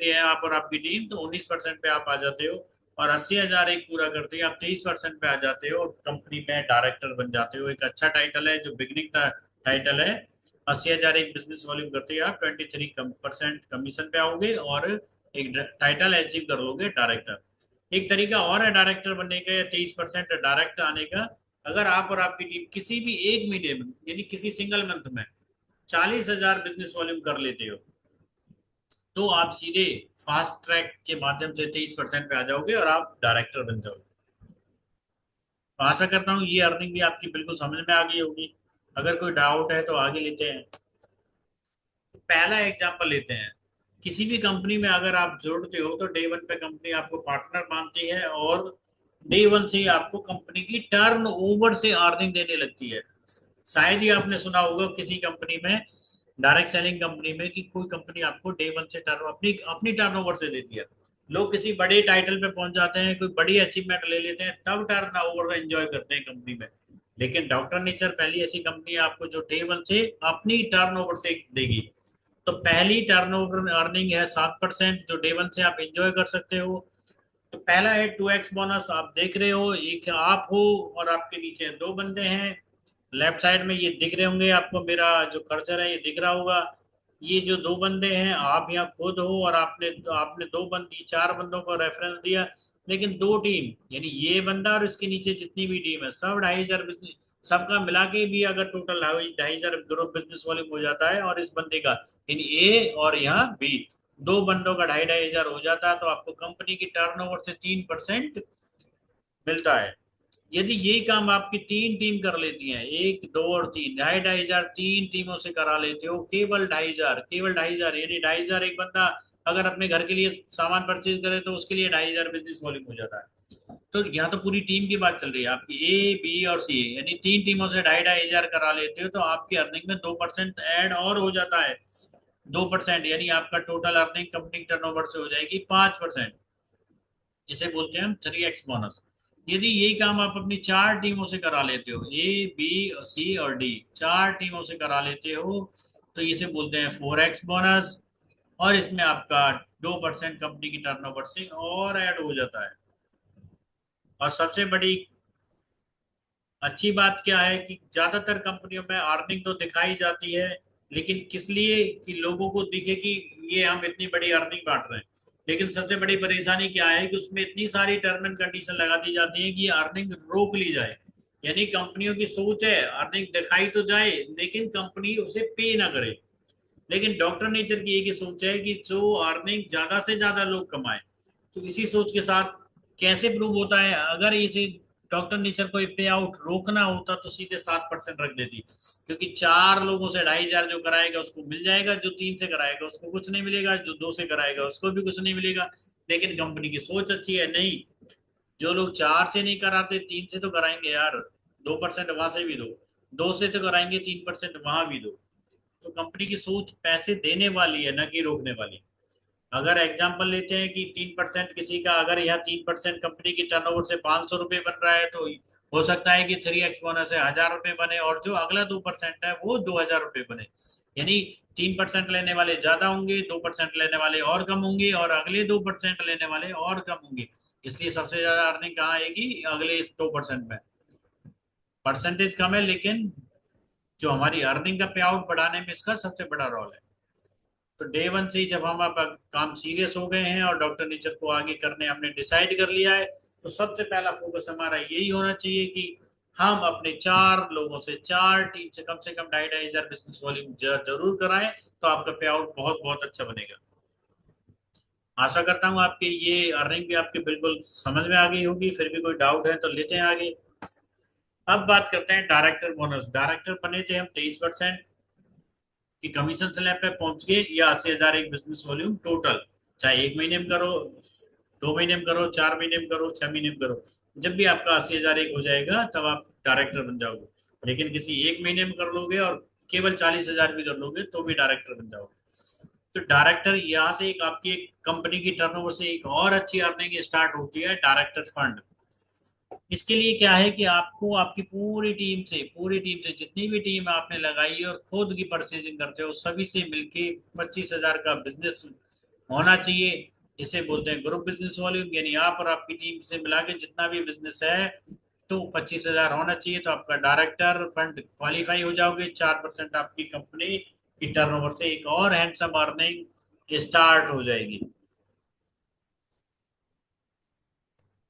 है आप और आपकी टीम तो 19% पे आप आ जाते हो। और 80,000 एक पूरा करते हैं आप 23% पे आ जाते हो, और कंपनी में डायरेक्टर बन जाते हो। एक अच्छा टाइटल है जो बिगनिंग टाइटल है। 80,000 एक बिजनेस वॉल्यूम करते हैं आप 23% कमीशन पे आओगे, और एक टाइटल अचीव कर लोगे डायरेक्टर। एक तरीका और है डायरेक्टर बनने का या 23% डायरेक्ट आने का। अगर आप और आपकी टीम किसी भी एक महीने में यानी किसी सिंगल मंथ में 40,000 बिजनेस वॉल्यूम कर लेते हो तो आप सीधे फास्ट ट्रैक के माध्यम से 23% पे आ जाओगे और आप डायरेक्टर बन जाओगे। तो आशा करता हूँ ये अर्निंग भी आपकी बिल्कुल समझ में आ गई होगी। अगर कोई डाउट है तो आगे लेते हैं। पहला एग्जांपल लेते हैं। किसी भी कंपनी में अगर आप जुड़ते हो तो डे वन पे कंपनी आपको पार्टनर मानती है, और डे वन से ही आपको कंपनी की टर्न ओवर से अर्निंग देने लगती है। शायद ही आपने सुना होगा किसी कंपनी में, डायरेक्ट सेलिंग कंपनी में, कि कोई कंपनी आपको डे वन से टर्न अपनी अपनी टर्न ओवर से देती है। लोग किसी बड़े टाइटल पे पहुंच जाते हैं, कोई बड़ी अचीवमेंट ले लेते हैं, तब टर्न ओवर एंजॉय करते हैं कंपनी में। लेकिन डॉक्टर नेचर पहली ऐसी कंपनी है आपको जो डे वन से अपनी टर्न ओवर से देगी। तो पहली टर्नओवर अर्निंग है 7%, जो डे वन से आप एंजॉय कर सकते हो। तो पहला है 2x बोनस। आप देख रहे हो एक आप हो और आपके नीचे दो बंदे हैं। लेफ्ट साइड में ये दिख रहे होंगे आपको, मेरा जो कर्सर है ये दिख रहा होगा। ये जो दो बंदे हैं आप यहाँ खुद हो, और आपने दो बंदी चार बंदों को रेफरेंस दिया। लेकिन दो टीम यानी ये बंदा और इसके नीचे जितनी भी टीम है सब 2,500 बिजनेस, सबका मिला के भी अगर टोटल 2,500 ग्रुप बिजनेस वॉल्यूम हो जाता है, और इस बंदे का इन ए और यहाँ बी दो बंदों का 2,500 हो जाता है, तो आपको कंपनी की टर्नओवर से 3% मिलता है। यदि यही काम आपकी तीन टीम कर लेती हैं, एक दो और तीन, 2,500 तीन टीमों से करा लेते हो, केवल 2,500, केवल 2,500, यानी 2,500 एक बंदा अगर अपने घर के लिए सामान परचेज करे तो उसके लिए 2,500 बिजनेस वॉल्यूम हो जाता है। तो यहाँ तो पूरी टीम की बात चल रही है आपकी, ए बी और सी, यानी तीन टीमों से 2,500 करा लेते हो तो आपकी अर्निंग में 2% ऐड और हो जाता है। 2% यानी आपका टोटल अर्निंग कंपनी टर्नओवर से हो जाएगी 5%। इसे बोलते हैं हम 3x बोनस। यदि यही काम आप अपनी चार टीमों से करा लेते हो, ए बी सी और डी, चार टीमों से करा लेते हो, तो इसे बोलते हैं 4x बोनस। और इसमें आपका 2% कंपनी की टर्नओवर से और ऐड हो जाता है। और सबसे बड़ी अच्छी बात क्या है कि ज्यादातर कंपनियों में अर्निंग तो दिखाई जाती है, लेकिन किस लिए, कि लोगों को दिखे कि ये हम इतनी बड़ी अर्निंग बांट रहे हैं। लेकिन सबसे बड़ी परेशानी क्या है कि उसमें इतनी सारी टर्म एंड कंडीशन लगा दी जाती है कि अर्निंग रोक ली जाए। यानी कंपनियों की सोच है अर्निंग दिखाई तो जाए लेकिन कंपनी उसे पे ना करे। लेकिन डॉक्टर नेचर की एक ही सोच है कि जो अर्निंग ज्यादा से ज्यादा लोग कमाए। तो इसी सोच के साथ कैसे प्रूव होता है, अगर इसे डॉक्टर नेचर को पे आउट रोकना होता तो सीधे 7% रख देती, क्योंकि चार लोगों से 2,500 जो कराएगा उसको मिल जाएगा, जो तीन से कराएगा उसको कुछ नहीं मिलेगा, जो दो से कराएगा उसको भी कुछ नहीं मिलेगा। लेकिन कंपनी की सोच अच्छी है, नहीं, जो लोग चार से नहीं कराते तीन से तो कराएंगे यार, 2% वहां से भी दो, दो से तो कराएंगे 3% वहां भी दो। तो कंपनी की सोच पैसे देने वाली है, न कि रोकने वाली। अगर एग्जाम्पल लेते हैं कि 3% किसी का, अगर यहाँ 3% कंपनी की टर्नओवर से 500 रुपये बन रहा है, तो हो सकता है कि 3x बोनस है 1,000 रुपये बने, और जो अगला 2% है वो 2,000 रुपये बने। यानी 3% लेने वाले ज्यादा होंगे, 2% लेने वाले और कम होंगे, और अगले 2% लेने वाले और कम होंगे। इसलिए सबसे ज्यादा अर्निंग कहाँ आएगी, अगले इस 2% में। परसेंटेज कम है लेकिन जो हमारी अर्निंग का पे आउट बढ़ाने में इसका सबसे बड़ा रोल है। तो डे वन से ही जब हम अब काम सीरियस हो गए हैं और डॉक्टर नेचर को आगे करने हमने डिसाइड कर लिया है, तो सबसे पहला फोकस हमारा यही होना चाहिए कि हम अपने 4 लोगों से, 4 टीम से कम 2,500 बिजनेस वॉल्यूम जरूर कराएं, तो आपका पे आउट बहुत बहुत अच्छा बनेगा। आशा करता हूँ आपके ये अर्निंग भी आपके बिल्कुल समझ में आ गई होगी। फिर भी कोई डाउट है तो लेते हैं आगे। अब बात करते हैं डायरेक्टर बोनस। डायरेक्टर बने थे हम 23% कि कमीशन स्लैब पे पहुंच गए, या 80,000 एक बिजनेस वॉल्यूम टोटल, चाहे 1 महीने में करो, 2 महीने में करो, 4 महीने में करो, 6 महीने में करो, जब भी आपका 80,000 एक हो जाएगा तब आप डायरेक्टर बन जाओगे। लेकिन किसी 1 महीने में कर लोगे और केवल 40,000 भी कर लोगे तो भी डायरेक्टर बन जाओगे। तो डायरेक्टर यहाँ से एक आपकी एक कंपनी की टर्नओवर से एक और अच्छी अर्निंग स्टार्ट होती है, डायरेक्टर फंड। इसके लिए क्या है कि आपको आपकी पूरी टीम से जितनी भी टीम आपने लगाई है और खुद की परचेजिंग करते हो, सभी से मिलके 25,000 का बिजनेस होना चाहिए। इसे बोलते हैं ग्रुप बिजनेस वॉल्यूम, यानी आप और आपकी टीम से मिला के जितना भी बिजनेस है तो 25,000 होना चाहिए, तो आपका डायरेक्टर फंड क्वालिफाई हो जाओगे। 4% आपकी कंपनी की टर्नओवर से एक और हैंडसम अर्निंग स्टार्ट हो जाएगी।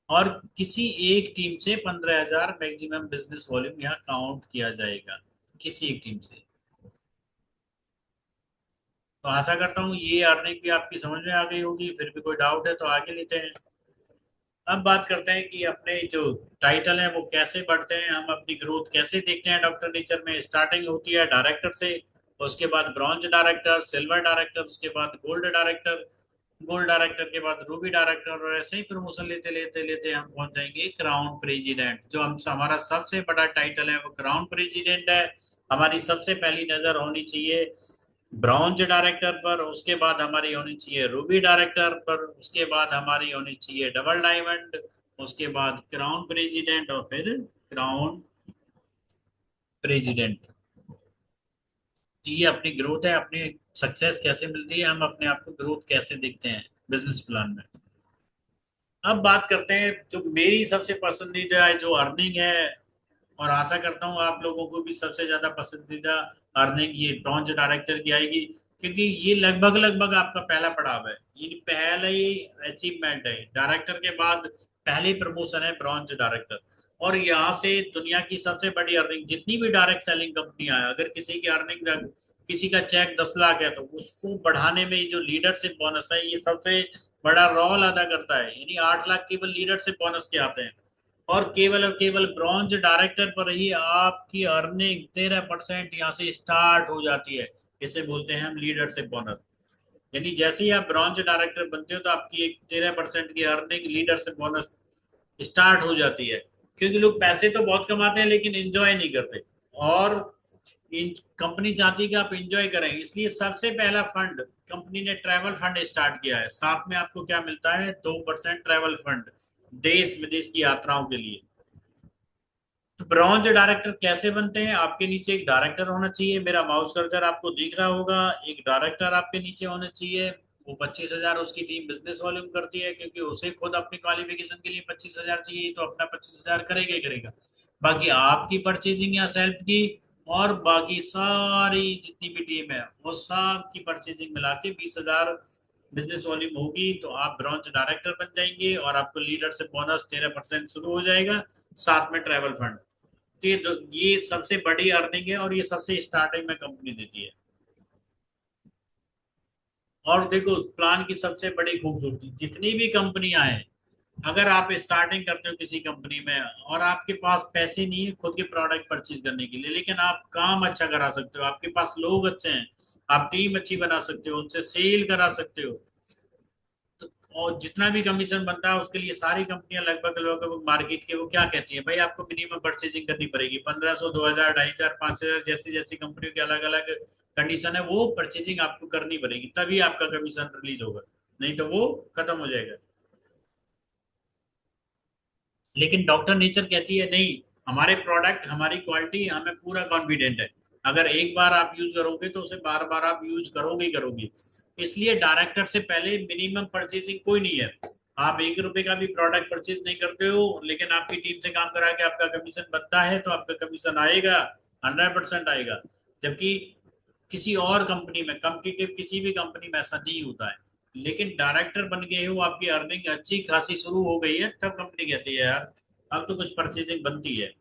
और किसी एक टीम से 15,000 मैक्सिमम बिजनेस वॉल्यूम यहाँ काउंट किया जाएगा, किसी एक टीम से। तो आशा करता हूँ ये अर्निंग भी आपकी समझ में आ गई होगी। फिर भी कोई डाउट है तो आगे लेते हैं। अब बात करते हैं कि अपने जो टाइटल है वो कैसे बढ़ते हैं, हम अपनी ग्रोथ कैसे देखते हैं डॉक्टर नेचर में। स्टार्टिंग होती है डायरेक्टर से, उसके बाद ब्रॉन्ज डायरेक्टर, सिल्वर डायरेक्टर, उसके बाद गोल्ड डायरेक्टर, गोल्ड डायरेक्टर के बाद रूबी डायरेक्टर, और ऐसे ही प्रमोशन लेते लेते लेते हम पहुंच जाएंगे क्राउन प्रेसिडेंट। जो हम हमारा सबसे बड़ा टाइटल है वो क्राउन प्रेसिडेंट है। हमारी सबसे पहली नजर होनी चाहिए ब्रॉन्ज डायरेक्टर पर, उसके बाद हमारी होनी चाहिए रूबी डायरेक्टर पर, उसके बाद हमारी होनी चाहिए डबल डायमंड, उसके बाद क्राउन प्रेसिडेंट, और फिर क्राउन प्रेसिडेंट। तो ये अपनी ग्रोथ है, अपनी सक्सेस कैसे मिलती है, हम अपने आप को ग्रोथ कैसे देखते हैं बिजनेस प्लान में। अब बात करते हैं जो मेरी सबसे पसंदीदा है जो अर्निंग है, और आशा करता हूँ आप लोगों को भी सबसे ज्यादा पसंदीदा अर्निंग ये ब्रॉन्ज डायरेक्टर की आएगी। क्योंकि ये लगभग लगभग आपका पहला पड़ाव है, ये पहला ही अचीवमेंट है। डायरेक्टर के बाद पहली प्रमोशन है ब्रॉन्ज डायरेक्टर। और यहाँ से दुनिया की सबसे बड़ी अर्निंग, जितनी भी डायरेक्ट सेलिंग कंपनियां है, अगर किसी की अर्निंग, किसी का चेक 10 लाख है तो उसको बढ़ाने में जो लीडरशिप बोनस है ये सबसे बड़ा रोल अदा करता है। यानी 8 लाख केवल लीडरशिप बोनस के आते हैं। और केवल ब्रॉन्ज डायरेक्टर पर ही आपकी अर्निंग 13% यहाँ से स्टार्ट हो जाती है। इसे बोलते हैं हम लीडरशिप बोनस। यानी जैसे ही आप ब्रॉन्ज डायरेक्टर बनते हो तो आपकी एक 13% की अर्निंग लीडरशिप बोनस स्टार्ट हो जाती है। क्योंकि लोग पैसे तो बहुत कमाते हैं लेकिन एंजॉय नहीं करते, और कंपनी चाहती है कि आप एंजॉय करें। इसलिए सबसे पहला फंड कंपनी ने ट्रैवल फंड स्टार्ट किया है। साथ में आपको क्या मिलता है, 2% ट्रैवल फंड देश विदेश की यात्राओं के लिए। तो ब्रॉन्ज डायरेक्टर कैसे बनते हैं, आपके नीचे एक डायरेक्टर होना चाहिए। मेरा माउस कर्सर आपको दिख रहा होगा, एक डायरेक्टर आपके नीचे होना चाहिए। वो 25,000 उसकी टीम बिजनेस वॉल्यूम करती है, क्योंकि उसे खुद अपनी क्वालिफिकेशन के लिए 25,000 चाहिए, तो अपना 25,000 करेगा ही करेगा। बाकी आपकी परचेजिंग या सेल्फ की और बाकी सारी जितनी भी टीम है वो सब की परचेजिंग मिला के 20,000 बिजनेस वॉल्यूम होगी, तो आप ब्रॉन्ज डायरेक्टर बन जाएंगे और आपको लीडरशिप बोनस 13% शुरू हो जाएगा, साथ में ट्रैवल फंड। तो ये सबसे बड़ी अर्निंग है और ये सबसे स्टार्टिंग में कंपनी देती है। और देखो प्लान की सबसे बड़ी खूबसूरती, जितनी भी कंपनियां हैं, अगर आप स्टार्टिंग करते हो किसी कंपनी में और आपके पास पैसे नहीं है खुद के प्रोडक्ट परचेज करने के लिए, लेकिन आप काम अच्छा करा सकते हो, आपके पास लोग अच्छे हैं, आप टीम अच्छी बना सकते हो, उनसे सेल करा सकते हो, तो और जितना भी कमीशन बनता है उसके लिए सारी कंपनियां लगभग लगभग मार्केट के वो क्या कहती है, भाई आपको मिनिमम परचेजिंग करनी पड़ेगी 1,500, 2,000, 2,500, 5,000, जैसी जैसी कंपनियों की अलग अलग कंडीशन है, वो परचेजिंग आपको करनी पड़ेगी, तभी आपका कमीशन रिलीज होगा, नहीं तो वो खत्म हो जाएगा। लेकिन डॉक्टर नेचर कहती है नहीं, हमारे प्रोडक्ट हमारी क्वालिटी हमें पूरा कॉन्फिडेंट है, अगर एक बार आप यूज करोगे तो उसे बार बार आप यूज करोगे ही करोगे। इसलिए डायरेक्टर से पहले मिनिमम परचेसिंग कोई नहीं है। आप 1 रुपए का भी प्रोडक्ट परचेज नहीं करते हो, लेकिन आपकी टीम से काम करा के आपका कमीशन बनता है तो आपका कमीशन आएगा, 100% आएगा। जबकि किसी और कंपनी में, कम्पिटिटिव किसी भी कंपनी में ऐसा नहीं होता है। लेकिन डायरेक्टर बन गए हो, आपकी अर्निंग अच्छी खासी शुरू हो गई है, तब कंपनी कहती है यार अब तो कुछ परचेजिंग बनती है।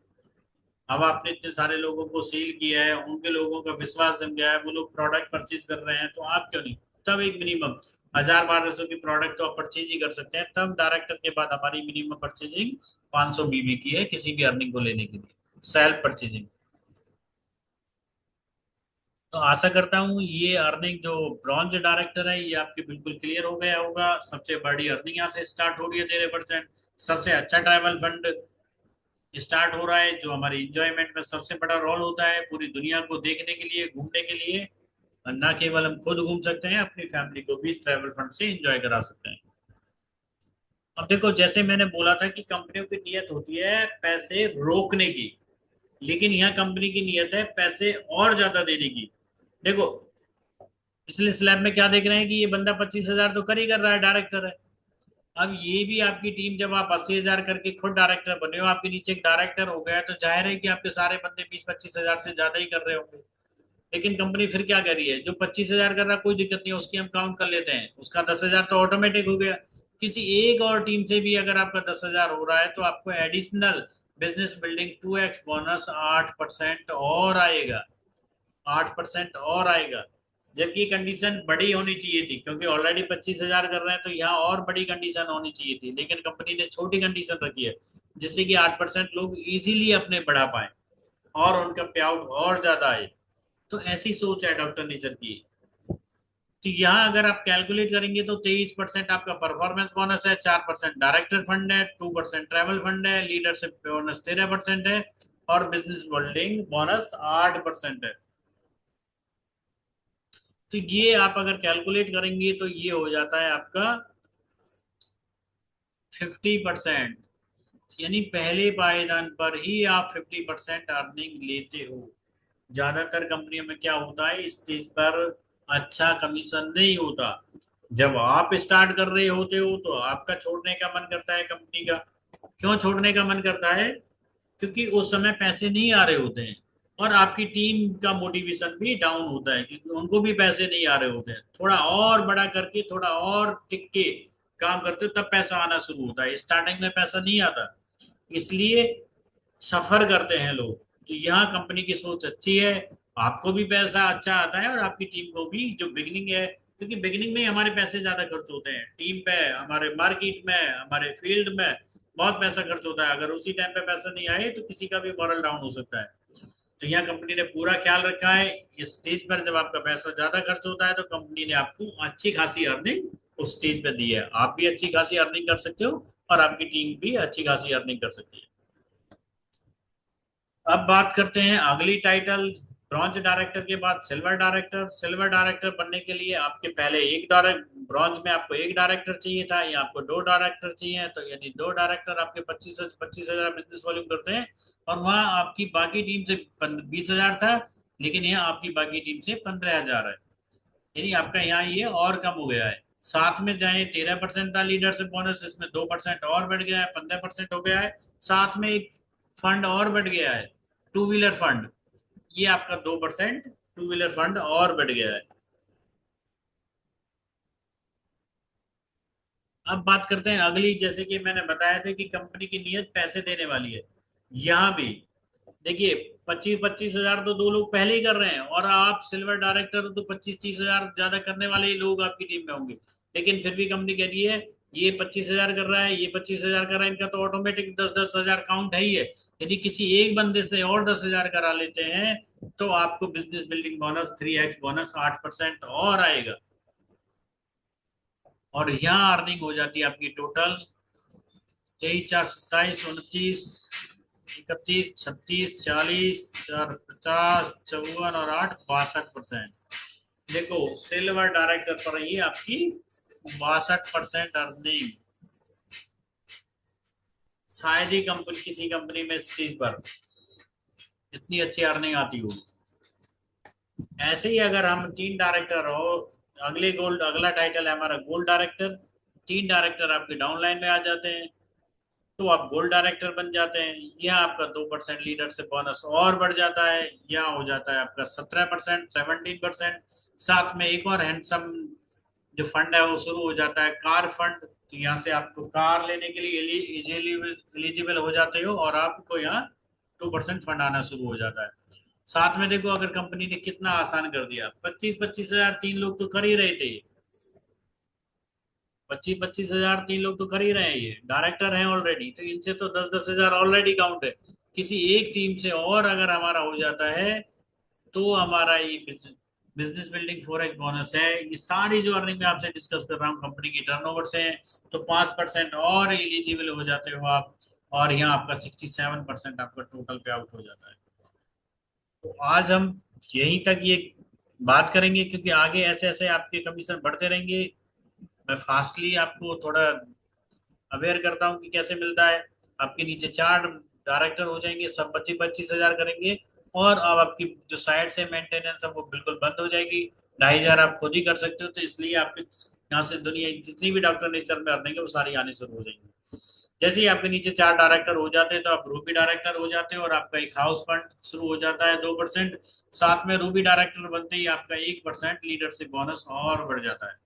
अब आपने इतने सारे लोगों को सेल किया है, उनके लोगों का विश्वास जम गया है, वो लोग प्रोडक्ट परचेज कर रहे हैं, तो आप क्यों नहीं। तब एक मिनिमम 1000-1200 की प्रोडक्ट तो आप परचेज ही कर सकते हैं। तब डायरेक्टर के बाद हमारी मिनिमम परचेजिंग 500 बीबी की है किसी भी अर्निंग को लेने के लिए, सेल्फ परचेजिंग। तो आशा करता हूँ ये अर्निंग जो ब्रॉन्ज डायरेक्टर है ये आपके बिल्कुल क्लियर हो गया होगा। सबसे बड़ी अर्निंग यहाँ से स्टार्ट हो रही है 13%। सबसे अच्छा ट्रैवल फंड स्टार्ट हो रहा है, जो हमारी इंजॉयमेंट में सबसे बड़ा रोल होता है, पूरी दुनिया को देखने के लिए, घूमने के लिए। और ना केवल हम खुद घूम सकते हैं, अपनी फैमिली को भी इस ट्रैवल फंड से एंजॉय करा सकते हैं। अब देखो, जैसे मैंने बोला था कि कंपनियों की नीयत होती है पैसे रोकने की, लेकिन यहाँ कंपनी की नीयत है पैसे और ज्यादा देने की। देखो, पिछले स्लैब में क्या देख रहे हैं कि ये बंदा 25,000 तो कर ही कर रहा है, डायरेक्टर है। अब ये भी आपकी टीम, जब आप 80,000 करके खुद डायरेक्टर बने हो, आपके नीचे एक डायरेक्टर हो गया, तो जाहिर है कि आपके सारे बंदे 20-25,000 से ज्यादा ही कर रहे होंगे। लेकिन कंपनी फिर क्या कर रही है, जो 25,000 कर रहा है कोई दिक्कत नहीं है, उसकी हम काउंट कर लेते हैं, उसका 10,000 तो ऑटोमेटिक हो गया। किसी एक और टीम से भी अगर आपका 10,000 हो रहा है तो आपको additional business building 2x bonus 8% और आएगा। 8% और आएगा। जबकि कंडीशन बड़ी होनी चाहिए थी, क्योंकि ऑलरेडी 25,000 कर रहे हैं, तो यहाँ और बड़ी कंडीशन होनी चाहिए थी, लेकिन कंपनी ने छोटी कंडीशन रखी है, जिससे कि 8% लोग इजीली अपने बढ़ा पाए और उनका पे आउट और ज्यादा आए। तो ऐसी सोच है डॉक्टर नेचर की। तो यहाँ अगर आप कैलकुलेट करेंगे तो 23% आपका परफॉर्मेंस बोनस है, 4% डायरेक्टर फंड है, 2% ट्रैवल फंड है, लीडरशिप बोनस 13% है, और बिजनेस बिल्डिंग बोनस 8% है। तो ये आप अगर कैलकुलेट करेंगे तो ये हो जाता है आपका 50%। यानी पहले पायदान पर ही आप 50% अर्निंग लेते हो। ज्यादातर कंपनियों में क्या होता है, इस चीज पर अच्छा कमीशन नहीं होता। जब आप स्टार्ट कर रहे होते हो तो आपका छोड़ने का मन करता है कंपनी का। क्यों छोड़ने का मन करता है? क्योंकि उस समय पैसे नहीं आ रहे होते हैं, और आपकी टीम का मोटिवेशन भी डाउन होता है, क्योंकि उनको भी पैसे नहीं आ रहे होते हैं। थोड़ा और बड़ा करके, थोड़ा और टिक के काम करते हो, तब पैसा आना शुरू होता है, स्टार्टिंग में पैसा नहीं आता। इसलिए सफर करते हैं लोग। तो यहाँ कंपनी की सोच अच्छी है, आपको भी पैसा अच्छा आता है और आपकी टीम को भी। जो बिगनिंग है, क्योंकि बिगनिंग में ही हमारे पैसे ज्यादा खर्च होते हैं, टीम पे, हमारे मार्केट में, हमारे फील्ड में बहुत पैसा खर्च होता है। अगर उसी टाइम पे पैसा नहीं आए तो किसी का भी मॉरल डाउन हो सकता है। तो यहाँ कंपनी ने पूरा ख्याल रखा है। इस स्टेज पर जब आपका पैसा ज्यादा खर्च होता है तो कंपनी ने आपको अच्छी खासी अर्निंग उस स्टेज पे दी है। आप भी अच्छी खासी अर्निंग कर सकते हो और आपकी टीम भी अच्छी खासी अर्निंग कर सकती है। अब बात करते हैं अगली टाइटल। ब्रॉन्ज डायरेक्टर के बाद सिल्वर डायरेक्टर। सिल्वर डायरेक्टर बनने के लिए आपके पहले एक डायरेक्ट, ब्रॉन्ज में आपको एक डायरेक्टर चाहिए था, या आपको दो डायरेक्टर चाहिए, तो यानी दो डायरेक्टर आपके 25,000 बिजनेस वॉल्यूम करते हैं। और वहाँ आपकी बाकी टीम से 20,000 था, लेकिन यहाँ आपकी बाकी टीम से 15,000 है। यानी आपका यहाँ ये और कम हो गया है। साथ में जाए 13% था लीडरशिप बोनस, इसमें 2% और बढ़ गया है, 15% हो गया है। साथ में एक फंड और बढ़ गया है, टू व्हीलर फंड। ये आपका 2% टू व्हीलर फंड और बढ़ गया है। अब बात करते हैं अगली। जैसे कि मैंने बताया था कि कंपनी की नीयत पैसे देने वाली है, यहाँ भी देखिए 25-25,000 तो दो लोग पहले ही कर रहे हैं, और आप सिल्वर डायरेक्टर हो तो 25-30,000 ज्यादा करने वाले ही लोग आपकी टीम में होंगे। लेकिन फिर भी कंपनी कह रही है ये 25,000 कर रहा है, ये 25,000 कर रहा है, इनका तो ऑटोमेटिक 10-10,000 काउंट है ही है। यदि किसी एक बंदे से और 10,000 करा लेते हैं तो आपको business building bonus 3x bonus 8% और आएगा। और यहाँ अर्निंग हो जाती है आपकी टोटल 23, 4, 27, 29, 30, 36, 40, 4, 50, 54 और 8 62%। देखो, सिल्वर डायरेक्टर पर ही आपकी 62% अर्निंग। शायद ही कंपनी, किसी कंपनी में स्टेज पर इतनी अच्छी अर्निंग आती हो। ऐसे ही अगर हम तीन डायरेक्टर हो, अगला टाइटल है हमारा गोल्ड डायरेक्टर। तीन डायरेक्टर आपके डाउनलाइन में आ जाते हैं तो आप गोल्ड डायरेक्टर बन जाते हैं। यह आपका 2% लीडरशिप बोनस और बढ़ जाता है, यह हो जाता है आपका 17%, 17%। साथ में एक और हैंडसम जो फंड है वो शुरू हो जाता है, कार फंड। तो यहाँ से आपको कार लेने के लिए एलिजिबल हो जाते हो, और आपको यहाँ 2% फंड आना शुरू हो जाता है। साथ में देखो, अगर कंपनी ने कितना आसान कर दिया, 25-25 हजार 3 लोग तो कर ही रहे थे। 25-25 हजार 3 लोग तो कर ही रहे हैं, ये डायरेक्टर हैं ऑलरेडी, तो इनसे तो 10-10 हजार ऑलरेडी काउंट है। किसी एक टीम से और अगर हमारा हो जाता है, तो हमारा ये बिजनेस बिल्डिंग फॉरेक्स बोनस है। ये सारी जो अर्निंग मैं आपसे डिस्कस कर रहा हूँ कंपनी की टर्नओवर से है, तो 5% और एलिजिबल हो जाते हो आप। और यहाँ आपका 67% आपका टोटल पे आउट हो जाता है। तो आज हम यहीं तक ये बात करेंगे, क्योंकि आगे ऐसे ऐसे आपके कमीशन बढ़ते रहेंगे। मैं फास्टली आपको थोड़ा अवेयर करता हूँ कि कैसे मिलता है। आपके नीचे 4 डायरेक्टर हो जाएंगे, सब 25-25 हजार करेंगे। और अब आपकी जो साइड से मेंटेनेंस है वो बिल्कुल बंद हो जाएगी। 2,500 आप खुद ही कर सकते हो, तो इसलिए आपके यहाँ से दुनिया की जितनी भी डॉक्टर नेचर में अर्निंग है वो सारी आनी शुरू हो जाएंगी। जैसे ही आपके नीचे 4 डायरेक्टर हो जाते हैं, तो आप रूबी डायरेक्टर हो जाते हो, और आपका एक हाउस फंड शुरू हो जाता है 2%। साथ में रूबी डायरेक्टर बनते ही आपका 1% लीडरशिप बोनस और बढ़ जाता है।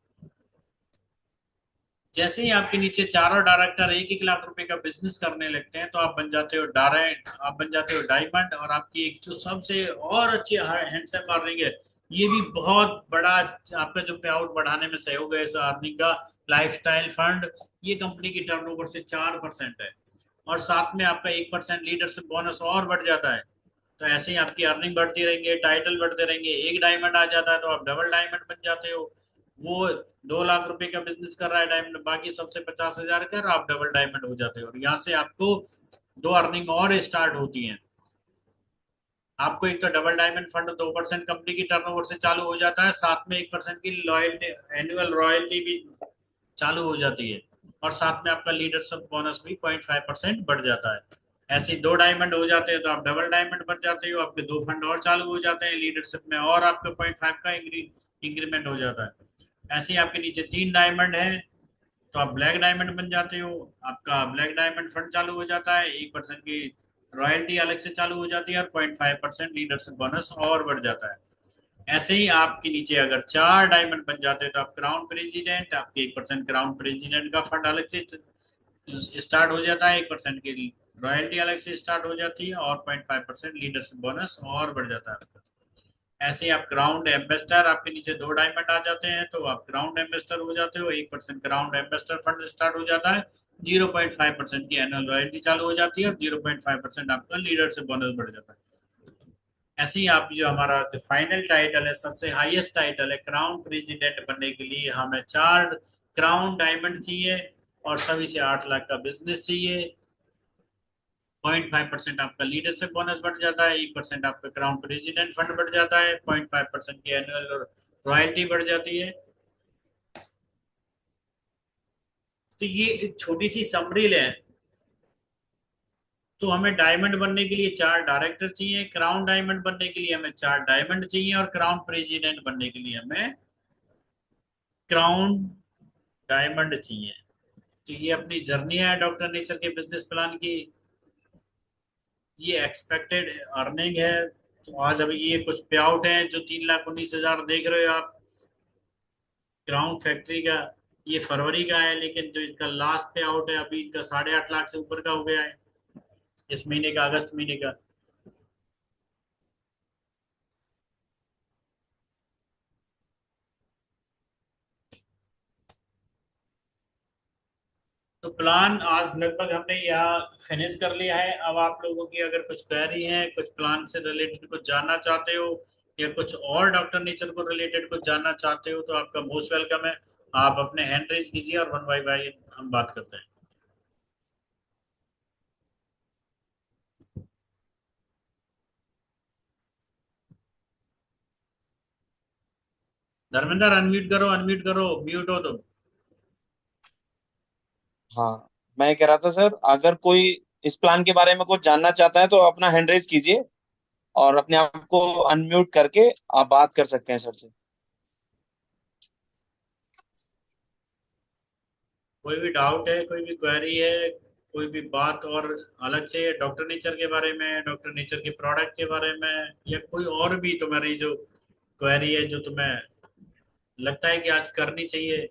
जैसे ही आपके नीचे चारों डायरेक्टर 1-1 लाख रुपए का बिजनेस करने लगते हैं, तो आप बन जाते हो डायरेक्ट, आप बन जाते हो डायमंड। और आपकी एक जो सबसे और अच्छी हैंडसम अर्निंग है, ये भी बहुत बड़ा आपका जो पे आउट बढ़ाने में सहयोग है इस अर्निंग का, लाइफस्टाइल फंड। ये कंपनी की टर्नओवर से 4% है, और साथ में आपका 1% लीडरशिप बोनस और बढ़ जाता है। तो ऐसे ही आपकी अर्निंग बढ़ती रहेंगे, टाइटल बढ़ते रहेंगे। एक डायमंड आ जाता है तो आप डबल डायमंड बन जाते हो। वो 2 लाख रुपए का बिजनेस कर रहा है डायमंड, बाकी सबसे 50 हजार कर, आप डबल डायमंड हो जाते हो। और यहाँ से आपको दो अर्निंग और स्टार्ट होती हैं। आपको एक तो डबल डायमंड फंड 2% कंपनी की टर्नओवर से चालू हो जाता है, साथ में 1% की लॉयल्टी, एनुअल रॉयल्टी भी चालू हो जाती है। और साथ में आपका लीडरशिप बोनस भी 0.5% बढ़ जाता है। ऐसे ही 2 डायमंड हो जाते हैं तो आप डबल डायमंड बन जाते हो, आपके 2 फंड और चालू हो जाते हैं लीडरशिप में, और आपका 0.5 का इंक्रीमेंट हो जाता है। ऐसे ही आपके नीचे 3 डायमंड है, तो आप ब्लैक डायमंड बन जाते हो। आपका ब्लैक डायमंड फंड चालू हो जाता है, 1% की रॉयल्टी अलग से चालू हो जाती है, और 0.5% लीडरशिप बोनस और बढ़ जाता है। ऐसे ही आपके नीचे अगर 4 डायमंड बन जाते हैं, तो आप क्राउन प्रेसिडेंट, आपके 1% क्राउन प्रेसिडेंट का फंड अलग से स्टार्ट हो जाता है, 1% की रॉयल्टी अलग से स्टार्ट हो जाती है, और 0.5% लीडरशिप बोनस और बढ़ जाता है आपका। ऐसे ही आप ग्राउंड एम्बेसडर, आपके नीचे 2 डायमंड आ जाते हैं तो आप ग्राउंड एम्बेसडर हो जाते हो, 1% ग्राउंड एम्बेसडर फंड स्टार्ट हो जाता है। 0.5% की एनुअल रॉयल्टी चालू हो जाती है, और 0.5% आपका लीडरशिप बोनस बढ़ जाता है। ऐसे ही आप जो हमारा फाइनल टाइटल है, सबसे हाईएस्ट टाइटल है, क्राउन प्रेसिडेंट बनने के लिए हमें 4 क्राउन डायमंड चाहिए, और सभी से 8 लाख का बिजनेस चाहिए। 0.5% आपका लीडरशिप बोनस बढ़ जाता है, 1% आपका क्राउन प्रेसिडेंट फंड बढ़ जाता है, 0.5% की एनुअल रॉयल्टी बढ़ जाती है। तो ये एक छोटी सी समरी है। तो हमें डायमंड बनने के लिए 4 डायरेक्टर चाहिए, क्राउन डायमंड बनने के लिए हमें 4 डायमंड चाहिए, और क्राउन प्रेसिडेंट बनने के लिए हमें क्राउन डायमंड चाहिए। तो ये अपनी जर्नी है डॉक्टर नेचर के बिजनेस प्लान की। ये एक्सपेक्टेड अर्निंग है। तो आज अभी ये कुछ पे आउट है जो 3,19,000 देख रहे हो आप, क्राउन फैक्ट्री का। ये फरवरी का है, लेकिन जो इनका लास्ट पे आउट है अभी, इनका 8.5 लाख से ऊपर का हो गया है इस महीने का, अगस्त महीने का। तो प्लान आज लगभग हमने यहाँ फिनिश कर लिया है। अब आप लोगों की अगर कुछ क्वेरी है, कुछ प्लान से रिलेटेड कुछ जानना चाहते हो, या कुछ और डॉक्टर नेचर को रिलेटेड कुछ जानना चाहते हो, तो आपका मोस्ट वेलकम है। आप अपने हैंड रेज कीजिए, और वन बाई बाई हम बात करते हैं। धर्मेंद्र, अनम्यूट करो, म्यूट हो तुम। हाँ, मैं कह रहा था सर, अगर कोई इस प्लान के बारे में कुछ जानना चाहता है तो अपना हैंड रेज कीजिए और अपने आप को अनम्यूट करके आप बात कर सकते हैं सर से। कोई भी डाउट है, कोई भी क्वेरी है, कोई भी बात और अलग से डॉक्टर नेचर के बारे में, डॉक्टर नेचर के प्रोडक्ट के बारे में, या कोई और भी तुम्हारी जो क्वेरी है जो तुम्हें लगता है कि आज करनी चाहिए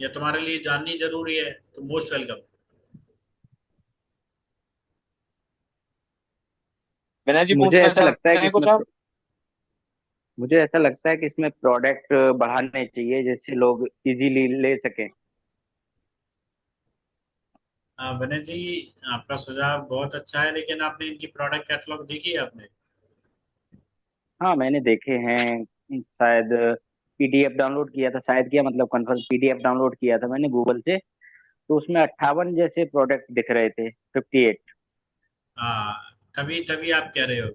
या तुम्हारे लिए जाननी जरूरी है, तो मोस्ट वेलकम। विनय जी मुझे पूछना ऐसा लगता है चाहते कि हैं कुछ आप? मुझे ऐसा लगता है कि इसमें प्रोडक्ट बढ़ाने चाहिए जिससे लोग इजीली ले सकें। विनय जी, आपका सुझाव बहुत अच्छा है, लेकिन आपने इनकी प्रोडक्ट कैटलॉग देखी है आपने? हाँ, मैंने देखे हैं। शायद पीडीएफ डाउनलोड किया था, शायद किया मतलब कन्फर्म, पीडीएफ डाउनलोड किया था मैंने गूगल से। तो उसमें 58 जैसे प्रोडक्ट दिख रहे थे, 58। हाँ, तभी तभी आप कह रहे हो।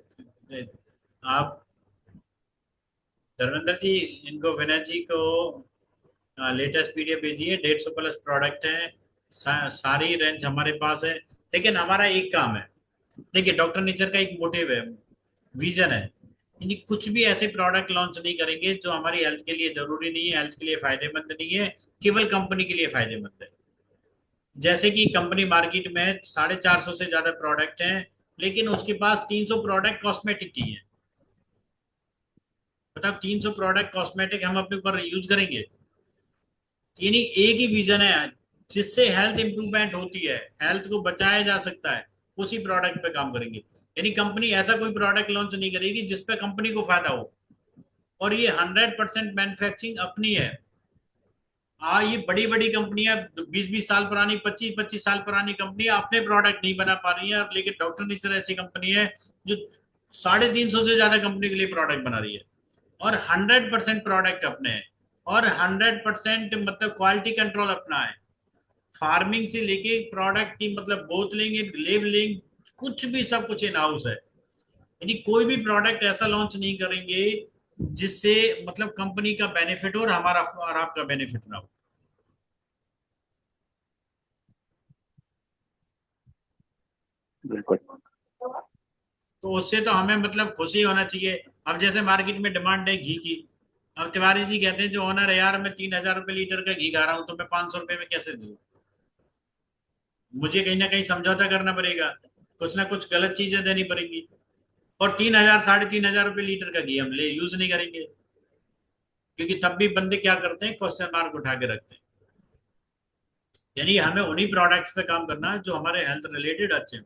आप धर्मेंद्र जी, इनको विनय जी को लेटेस्ट पीडीएफ भेजिए। 150 प्लस प्रोडक्ट हैं। सारी रेंज हमारे पास है। लेकिन हमारा एक काम है, देखिए डॉक्टर नेचर का एक मोटिव है, विजन है। यानी कुछ भी ऐसे प्रोडक्ट लॉन्च नहीं करेंगे जो हमारी हेल्थ के लिए जरूरी नहीं है, हेल्थ के लिए फायदेमंद नहीं है, केवल कंपनी के लिए फायदेमंद है। जैसे कि कंपनी मार्केट में 450 से ज्यादा प्रोडक्ट हैं, लेकिन उसके पास 300 प्रोडक्ट कॉस्मेटिक की है। मतलब 300 प्रोडक्ट कॉस्मेटिक हम अपने ऊपर यूज करेंगे? यानी एक ही विजन है, जिससे हेल्थ इंप्रूवमेंट होती है, हेल्थ को बचाया जा सकता है, उसी प्रोडक्ट पे काम करेंगे। यानी कंपनी ऐसा कोई प्रोडक्ट लॉन्च नहीं करेगी जिसपे कंपनी को फायदा हो। और ये 100% मैन्युफैक्चरिंग अपनी है। ये बड़ी बड़ी कंपनियां, 20-20 साल पुरानी, 25-25 साल पुरानी कंपनियां अपने प्रोडक्ट नहीं बना पा रही हैं, लेकिन डॉक्टर नेचर ऐसी कंपनी है जो 350 से ज्यादा कंपनी के लिए प्रोडक्ट बना रही है, और 100% प्रोडक्ट अपने हैं, और 100% मतलब क्वालिटी कंट्रोल अपना है। फार्मिंग से लेके प्रोडक्ट की मतलब बोतलिंग, लेबलिंग, कुछ भी सब कुछ इन हाउस है। यानी कोई भी प्रोडक्ट ऐसा लॉन्च नहीं करेंगे जिससे मतलब कंपनी का बेनिफिट हो और हमारा और आपका बेनिफिट ना हो। बिल्कुल। तो उससे तो हमें मतलब खुशी होना चाहिए। अब जैसे मार्केट में डिमांड है घी की, अब तिवारी जी कहते हैं जो ओनर है, यार मैं 3,000 रुपये लीटर का घी खा रहा हूँ, तो मैं 500 रुपये में कैसे दूँ? मुझे कहीं ना कहीं समझौता करना पड़ेगा, कुछ ना कुछ गलत चीजें देनी पड़ेंगी। और 3,000 3,500 रुपये लीटर का घी हम ले यूज नहीं करेंगे, क्योंकि तब भी बंदे क्या करते हैं, क्वेश्चन मार्क उठा के रखते हैं। यानी हमें उन्हीं प्रोडक्ट्स पे काम करना है जो हमारे हेल्थ रिलेटेड अच्छे हैं।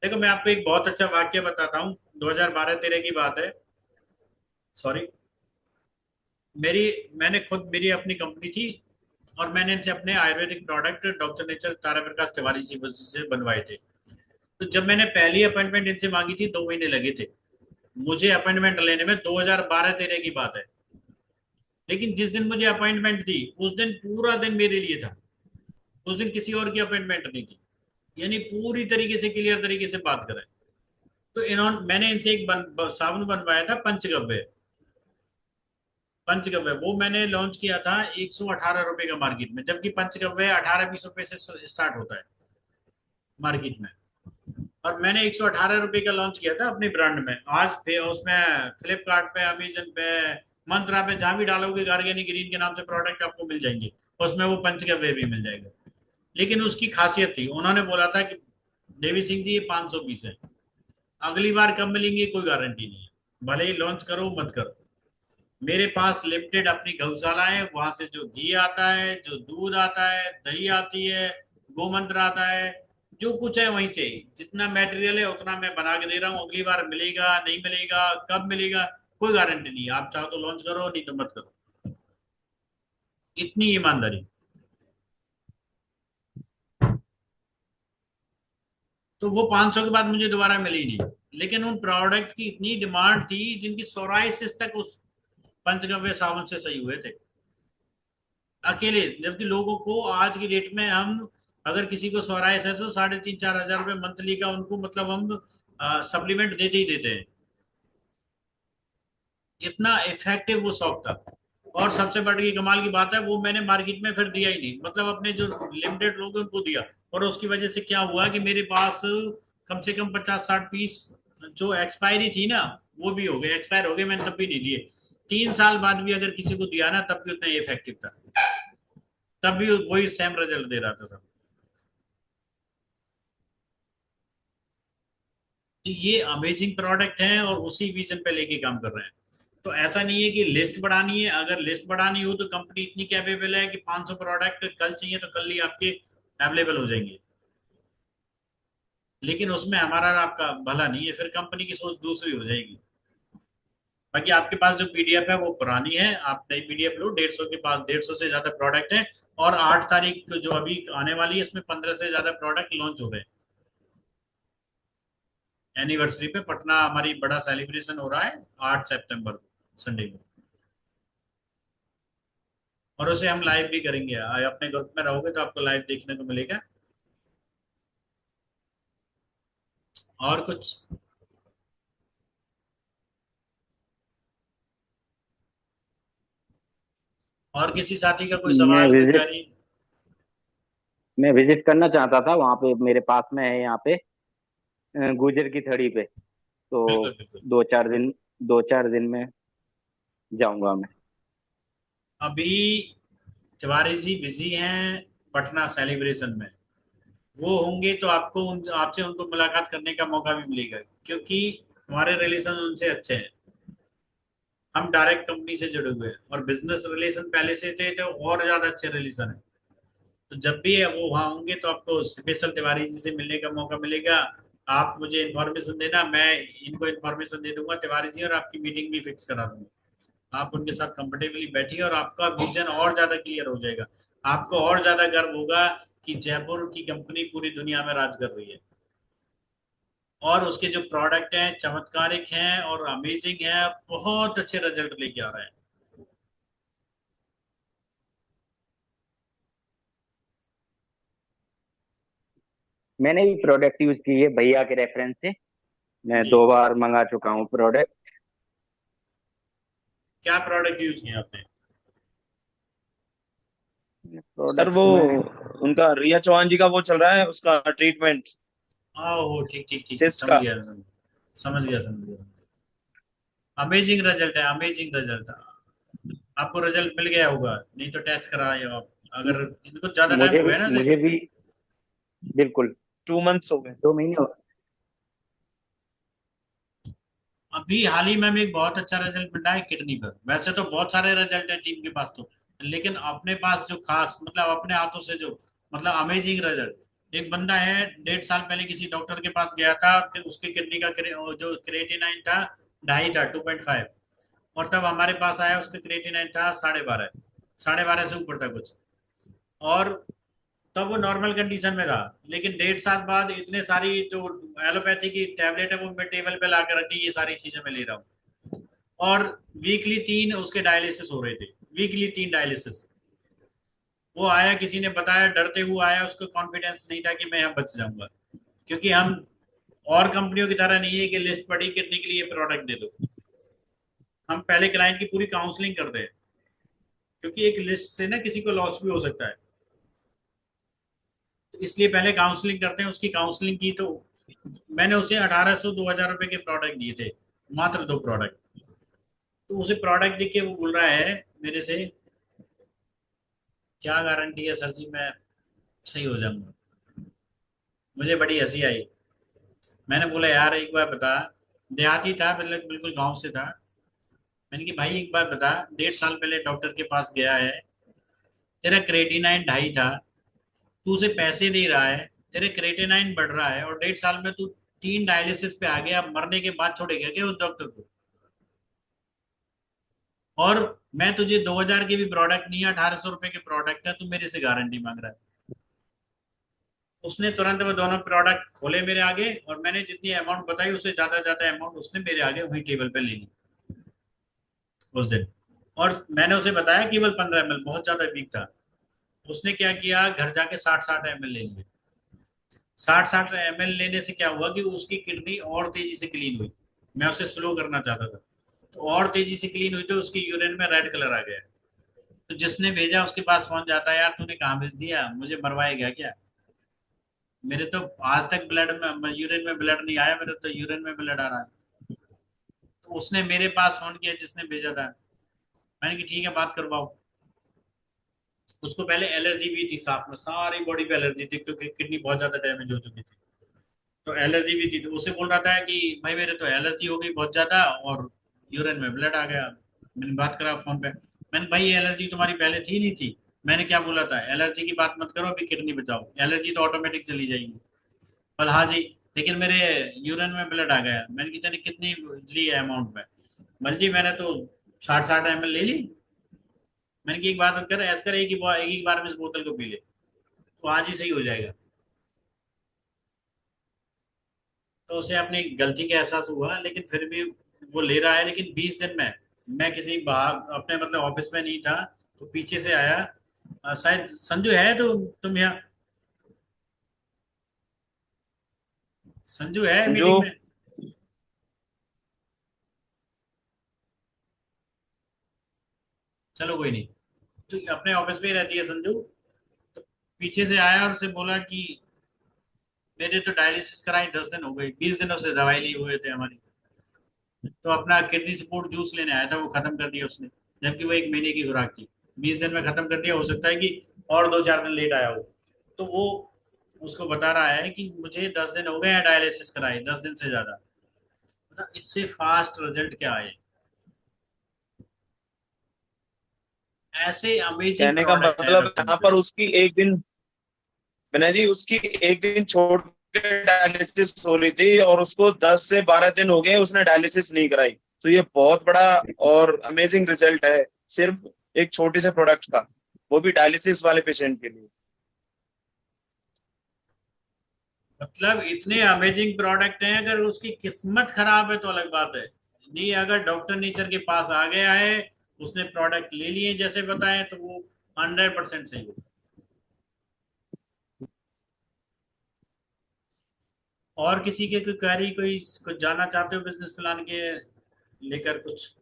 देखो मैं आपको एक बहुत अच्छा वाक्य बताता हूँ, 2012-13 की बात है। सॉरी, मेरी मैंने खुद, मेरी अपनी कंपनी थी, और मैंने इनसे अपने आयुर्वेदिक प्रोडक्ट डॉक्टर नेचर तारा प्रकाश तिवारी जी से बनवाए थे। तो जब मैंने पहली अपॉइंटमेंट इनसे मांगी थी, 2 महीने लगे थे मुझे अपॉइंटमेंट लेने में। 2012-13 की बात है। लेकिन जिस दिन मुझे अपॉइंटमेंट दी, उस दिन पूरा दिन मेरे लिए था। उस दिन किसी और की अपॉइंटमेंट नहीं थी। यानी पूरी तरीके से क्लियर तरीके से बात करें। तो इन्होंने मैंने इनसे एक साबुन बनवाया था, पंचगव्य। पंचगव्य वो मैंने लॉन्च किया था 118 रुपए का मार्केट में, जबकि पंचगव्य 18-20 रुपए से स्टार्ट होता है मार्केट में। और मैंने 118 रुपए का लॉन्च किया था अपनी ब्रांड में। आज पे उसमें फ्लिपकार्ट पे, अमेजन पे, मंत्रा पे, जहां भी डालोगे ऑर्गेनिक ग्रीन के नाम से प्रोडक्ट आपको मिल जाएंगे। उसमें वो पंचगव्य भी मिल जाएगा। लेकिन उसकी खासियत थी, उन्होंने बोला था कि देवी सिंह जी ये 500 पीस है, अगली बार कब मिलेंगे कोई गारंटी नहीं है, भले ही लॉन्च करो मत करो। मेरे पास लिमिटेड अपनी गौशाला है, वहां से जो घी आता है, जो दूध आता है, दही आती है, गोमंत्र आता है, जो कुछ है वहीं से जितना मटेरियल है उतना मैं बना के दे रहा हूँ। अगली बार मिलेगा नहीं मिलेगा, कब मिलेगा, कोई गारंटी नहीं है। आप चाहो तो लॉन्च करो, नहीं तो मत करो। इतनी ईमानदारी। तो वो 500 के बाद मुझे दोबारा मिली नहीं। लेकिन उन प्रोडक्ट की इतनी डिमांड थी जिनकी सोराइसिस तक उस पंचगव्य साबुन से सही हुए थे, अकेले। जबकि लोगों को आज की डेट में हम, अगर किसी को सोराइसिस है तो 3,500-4,000 रुपये मंथली का उनको मतलब हम सप्लीमेंट देते ही देते हैं। इतना इफेक्टिव वो शॉप था। और सबसे बड़ी कमाल की बात है, वो मैंने मार्केट में फिर दिया ही नहीं, मतलब अपने जो लिमिटेड लोग हैं उनको दिया। और उसकी वजह से क्या हुआ कि मेरे पास कम से कम 50-60 पीस जो एक्सपायरी थी ना, वो भी हो गए, एक्सपायर हो गए, मैंने तब भी नहीं दिए। 3 साल बाद भी अगर किसी को दिया ना, तब भी उतना ही इफेक्टिव था, तब भी वही सेम रिजल्ट दे रहा था सब। तो ये अमेजिंग प्रोडक्ट हैं और उसी विजन पे लेके काम कर रहे हैं। तो ऐसा नहीं है कि लिस्ट बढ़ानी है, अगर लिस्ट बढ़ानी हो तो कंपनी इतनी कैपेबल है कि 500 प्रोडक्ट कल चाहिए तो कल ही आपके अवेलेबल हो जाएंगे। लेकिन उसमें हमारा और आपका भला नहीं है, फिर कंपनी की सोच दूसरी हो जाएगी। बाकी आपके पास जो पीडीएफ है वो पुरानी है, आप नई पीडीएफ लो। 150 के पास 150 से ज्यादा प्रोडक्ट है, और 8 तारीख को जो अभी आने वाली है इसमें 15 से ज्यादा प्रोडक्ट लॉन्च हो रहे हैं। एनिवर्सरी पे पटना हमारी बड़ा सेलिब्रेशन हो रहा है 8 सितंबर को, संडे को। और उसे हम लाइव भी करेंगे, अपने ग्रुप में रहोगे तो आपको लाइव देखने को मिलेगा। और कुछ? और किसी साथी का कोई मैं सवाल, कोई विजिट क्वेरी? मैं विजिट करना चाहता था वहाँ पे, मेरे पास में है यहाँ पे, गुजर की थड़ी पे। तो बिल्कुल बिल्कुल। 2-4 दिन, 2-4 दिन में जाऊंगा मैं। अभी तिवारी जी बिजी हैं पटना सेलिब्रेशन में। वो होंगे तो आपको आपसे उनको मुलाकात करने का मौका भी मिलेगा, क्योंकि हमारे रिलेशन उनसे अच्छे हैं। हम डायरेक्ट कंपनी से जुड़े हुए हैं, और बिजनेस रिलेशन पहले से थे तो और ज्यादा अच्छे रिलेशन है। तो जब भी वो वहाँ होंगे तो आपको स्पेशल तिवारी जी से मिलने का मौका मिलेगा। आप मुझे इन्फॉर्मेशन देना, मैं इनको इन्फॉर्मेशन दे दूंगा तिवारी जी, और आपकी मीटिंग भी फिक्स करा दूंगा। आप उनके साथ कंफर्टेबली बैठिए और आपका विजन और ज्यादा क्लियर हो जाएगा। आपको और ज्यादा गर्व होगा कि जयपुर की कंपनी पूरी दुनिया में राज कर रही है, और उसके जो प्रोडक्ट हैं चमत्कारिक हैं और अमेजिंग हैं, बहुत अच्छे रिजल्ट लेके आ रहे हैं। मैंने भी प्रोडक्ट यूज की है भैया के रेफरेंस से। मैं जी। 2 बार मंगा चुका हूँ प्रोडक्ट। क्या प्रोडक्ट यूज किया आपने? सर वो प्रोडक्ट में उनका रिया चौहान जी का वो चल रहा है, उसका ट्रीटमेंट ओ ठीक ठीक ठीक, सिस्ट समझ का। गया समझ समझ गया समझ गया। अमेजिंग रिजल्ट है, अमेजिंग रिजल्ट। आपको रिजल्ट मिल गया होगा, नहीं तो टेस्ट कराए हो आप। अगर इनको ज्यादा टाइम मुझे हो भी गया ना से। मुझे भी बिल्कुल। 2 मंथ्स हो गए। 2 महीने हो। अभी हाल ही में हमें एक बहुत अच्छा रिजल्ट मिला है किडनी पर। वैसे तो बहुत सारे रिजल्ट है टीम के पास तो, लेकिन अपने पास जो खास मतलब अपने हाथों से जो मतलब अमेजिंग रिजल्ट। एक बंदा है 1.5 साल पहले किसी डॉक्टर के पास गया था कि उसकी किडनी का जो क्रिएटिनाइन था 2.5 था, 2.5। और तब हमारे पास आया, उसका क्रिएटिनाइन था 12.5, 12.5 से ऊपर था कुछ। और तब वो नॉर्मल कंडीशन में था, लेकिन 1.5 साल बाद इतने सारी जो एलोपैथी की टैबलेट है वो मैं टेबल पे ला कर रखी, ये सारी चीजें मैं ले रहा हूँ। और वीकली 3 उसके डायलिसिस हो रहे थे, वीकली 3 डायलिसिस। वो आया, किसी ने बताया, डरते हुए आया, उसको कॉन्फिडेंस नहीं था कि मैं यहाँ बच जाऊंगा। क्योंकि हम और कंपनियों की तरह नहीं है कि लिस्ट पड़ी कितने के लिए प्रोडक्ट दे दो। हम पहले क्लाइंट की पूरी काउंसलिंग करते हैं, क्योंकि एक लिस्ट से ना किसी को लॉस भी हो सकता है। तो इसलिए पहले काउंसलिंग करते हैं। उसकी काउंसलिंग की तो मैंने उसे 1800-2000 रुपए के प्रोडक्ट दिए थे, मात्र 2 प्रोडक्ट। तो उसे प्रोडक्ट देख के वो बोल रहा है मेरे से, क्या गारंटी है सर जी मैं सही हो जाऊंगा? मुझे बड़ी हंसी आई। मैंने बोला यार एक बार बता, देहाती था, बिल्कुल बिल्कुल गांव से था। मैंने कि भाई एक बार बता, 1.5 साल पहले डॉक्टर के पास गया है, तेरा क्रेटिनाइन 2.5 था, तू उसे पैसे दे रहा है, तेरे क्रेटिनाइन बढ़ रहा है, और 1.5 साल में तू 3 डायलिसिस पे आ गया, मरने के बाद छोड़ेगा क्या उस डॉक्टर को? और मैं तुझे 2,000 के भी प्रोडक्ट नहीं, 1800 रुपए के प्रोडक्ट है, तू मेरे से गारंटी मांग रहा है। उसने तुरंत वो दोनों प्रोडक्ट खोले मेरे आगे, और मैंने जितनी अमाउंट बताई उससे ज्यादा ज्यादा अमाउंट उसने मेरे आगे वही टेबल पे ले ली उस दिन। और मैंने उसे बताया केवल 15 ml, बहुत ज्यादा वीक था। उसने क्या किया, घर जाके 60-60 ml ले लिए। 60-60 ml लेने से क्या हुआ कि उसकी किडनी और तेजी से क्लीन हुई। मैं उसे स्लो करना चाहता था, तो और तेजी से क्लीन हुई, तो उसकी यूरिन में रेड कलर आ गया। तो जिसने भेजा उसके पास फोन जाता है, यार तूने कहाँ भेज दिया, मुझे मरवाएगा क्या? मेरे तो आज तक ब्लड में यूरिन में ब्लड नहीं आया, मेरे तो यूरिन में ब्लड आ रहा है। तो उसने मेरे पास फोन किया जिसने भेजा था। मैंने कि ठीक है बात करवाओ। उसको पहले एलर्जी भी थी, सांप में सारी बॉडी पे एलर्जी थी, क्योंकि किडनी बहुत ज्यादा डैमेज हो चुकी थी। तो एलर्जी भी थी, तो उसे बोल रहा था कि भाई मेरे तो एलर्जी हो गई बहुत ज्यादा, और यूरिन में ब्लड आ गया। मैंने बात करा फोन पे, मैंने भाई ये एलर्जी तुम्हारी पहले थी नहीं थी? मैंने क्या बोला था, एलर्जी की बात मत करो, अभी किडनी बचाओ, एलर्जी तो ऑटोमेटिक चली जाएगी। बोला हाँ जी, लेकिन मेरे यूरिन में ब्लड आ गया। मैंने कहा "तूने कितनी ली है अमाउंट में?" बोल जी मैंने तो 60-60 ml ले ली। मैंने कहा एक बात कर, ऐसा कर एक ही बार में इस बोतल को पी ले, तो आज ही सही हो जाएगा। तो उसे अपनी गलती का एहसास हुआ, लेकिन फिर भी वो ले रहा है। लेकिन 20 दिन में मैं किसी बाहर अपने मतलब ऑफिस में नहीं था, तो पीछे से आया, शायद संजू है तो तुम यहाँ, संजू है संजू। मीटिंग में? चलो कोई नहीं, तो अपने ऑफिस में ही रहती है संजू। तो पीछे से आया और उसे बोला कि मेरे तो डायलिसिस कराई 10 दिन हो गई, 20 दिनों से दवाई लिए हुए थे हमारी। तो अपना किडनी सपोर्ट जूस लेने आया था, वो खत्म कर दिया उसने, जबकि वो 1 महीने की खुराक थी। 20 दिन में खत्म कर दिया, हो सकता है कि और 2-4 दिन लेट आया हो। तो वो उसको बता रहा है कि मुझे 10 दिन हो गए हैं डायलिसिस कराए, 10 दिन से ज्यादा। मतलब इससे फास्ट रिजल्ट क्या आए, ऐसे अमेजिंग कहने का प्रोडक्ट है मतलब डॉक्टर यहाँ निशा। पर उसकी एक दिन, विनय जी, उसकी एक दिन छोड़ के डायलिसिस हो रही थी और उसको 10 से 12 दिन हो गए उसने डायलिसिस नहीं कराई। तो ये बहुत बड़ा और अमेजिंग रिजल्ट है, सिर्फ एक छोटे से प्रोडक्ट का, वो भी डायलिसिस वाले पेशेंट के लिए। मतलब इतने अमेजिंग प्रोडक्ट हैं, अगर उसकी किस्मत खराब है तो अलग बात है। नहीं, अगर डॉक्टर नेचर के पास आ गया है, उसने प्रोडक्ट ले लिए जैसे बताए, तो वो 100% सही हो। और किसी के कोई क्वेरी, कोई कुछ जानना चाहते हो बिजनेस प्लान के लेकर कुछ?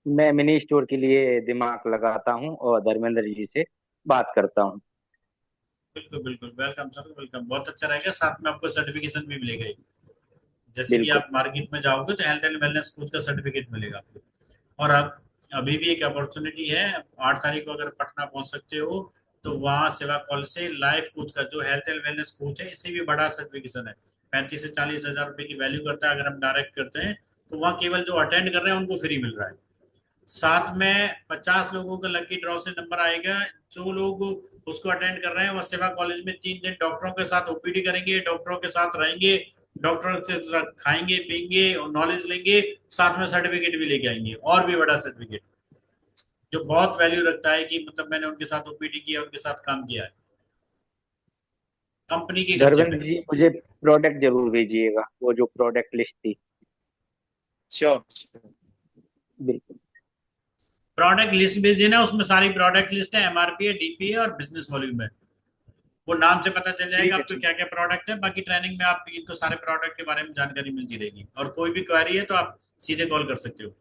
मैं मिनी स्टोर के लिए दिमाग लगाता हूँ और धर्मेंद्र जी से बात करता हूँ। बिल्कुल बिल्कुल, वेलकम सर, वेलकम। बहुत अच्छा रहेगा, साथ में आपको सर्टिफिकेशन भी मिलेगा ही। जैसे कि बिल्कुल। आप मार्केट में जाओगे तो हेल्थ एंड वेलनेस कोच का सर्टिफिकेट मिलेगा आपको। और अब अभी भी एक अपॉर्चुनिटी है, 8 तारीख को अगर पटना पहुंच सकते हो, तो वहाँ सेवा कॉलेज से लाइफ कोच का, जो हेल्थ एंड वेलनेस कोच है, इससे भी बड़ा सर्टिफिकेशन है। 35 से 40 हजार रुपए की वैल्यू करता है, अगर हम डायरेक्ट करते हैं। तो वहाँ केवल जो अटेंड कर रहे हैं उनको फ्री मिल रहा है। साथ में 50 लोगों का लकी ड्रॉ से नंबर आएगा। जो लोग उसको अटेंड कर रहे हैं, वह सेवा कॉलेज में 3 दिन डॉक्टरों के साथ ओपीडी करेंगे, डॉक्टरों के साथ रहेंगे, डॉक्टर से खाएंगे पिएंगे और नॉलेज लेंगे, साथ में सर्टिफिकेट भी लेके आएंगे, और भी बड़ा सर्टिफिकेट, जो बहुत वैल्यू रखता है कि मतलब मैंने उनके साथ ओपीडी किया, उनके साथ काम किया है, कंपनी के खर्चे धर्मेंद्र पे। जी, मुझे प्रोडक्ट जरूर भेजिएगा, वो जो प्रोडक्ट लिस्ट थी। श्योर। प्रोडक्ट लिस्ट भेज देना, उसमें सारी प्रोडक्ट लिस्ट है, एमआरपी है, डीपी है और बिजनेस वॉल्यूम है। वो नाम से पता चल जाएगा ठीक है, आपको ठीक। क्या क्या प्रोडक्ट है। बाकी ट्रेनिंग में आप इनको सारे प्रोडक्ट के बारे में जानकारी मिलती रहेगी, और कोई भी क्वेरी है तो आप सीधे कॉल कर सकते हो।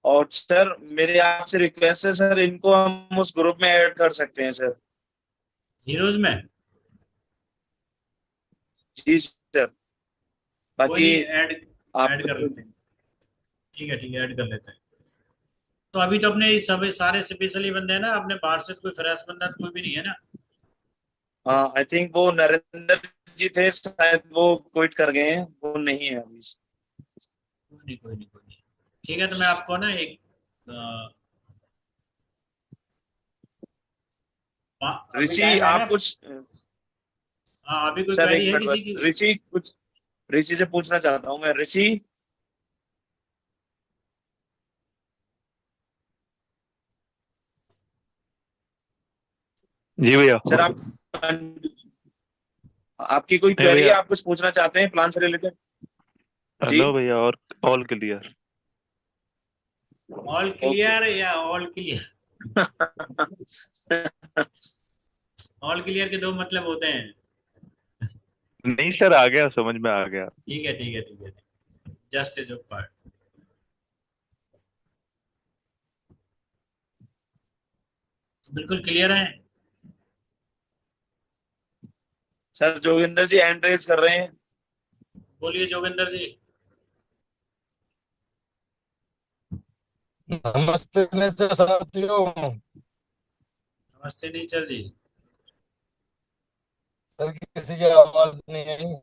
और सर, मेरे आपसे रिक्वेस्ट है सर, इनको हम उस ग्रुप में ऐड कर सकते हैं सर? हीरोज में जी सर। कोई बाकी नहीं, ऐड आप, ऐड कर लेते हैं। ठीक है ठीक है, ऐड कर लेते हैं। तो अभी तो अपने सब सारे स्पेशली बंदे हैं ना, अपने बाहर से तो कोई फ्रेश बंदा तो कोई भी नहीं है ना? हाँ, आई थिंक वो नरेंद्र जी थे शायद, वो क्विट कर गए हैं, वो नहीं है अभी। कोई नहीं कोई नहीं कोई नहीं। ठीक है, तो मैं आपको ना एक अभी ऋषि, टाइम है ना? आप कुछ, हाँ, अभी कोई सर क्वेरी एक है मिनट किसी बस, की? ऋषि कुछ, ऋषि से पूछना चाहता हूँ मैं, ऋषि। जी भैया। सर आप, आपकी कोई नहीं क्वेरी है, भैया। आप कुछ पूछना चाहते हैं प्लान से रिलेटेड? जी। हेलो भैया, और all clear. All okay. Clear या ऑल क्लियर? ऑल क्लियर के दो मतलब होते हैं। नहीं सर, आ गया, समझ में आ गया। ठीक है ठीक है ठीक है, जस्ट ए जोक पार्ट। बिल्कुल क्लियर है। सर जोगिंदर जी हैंड रेज कर रहे हैं। बोलिए जोगिंदर जी। नमस्ते नेता साथियों। नमस्ते नेचर जी। सर किसी की आवाज नहीं आई।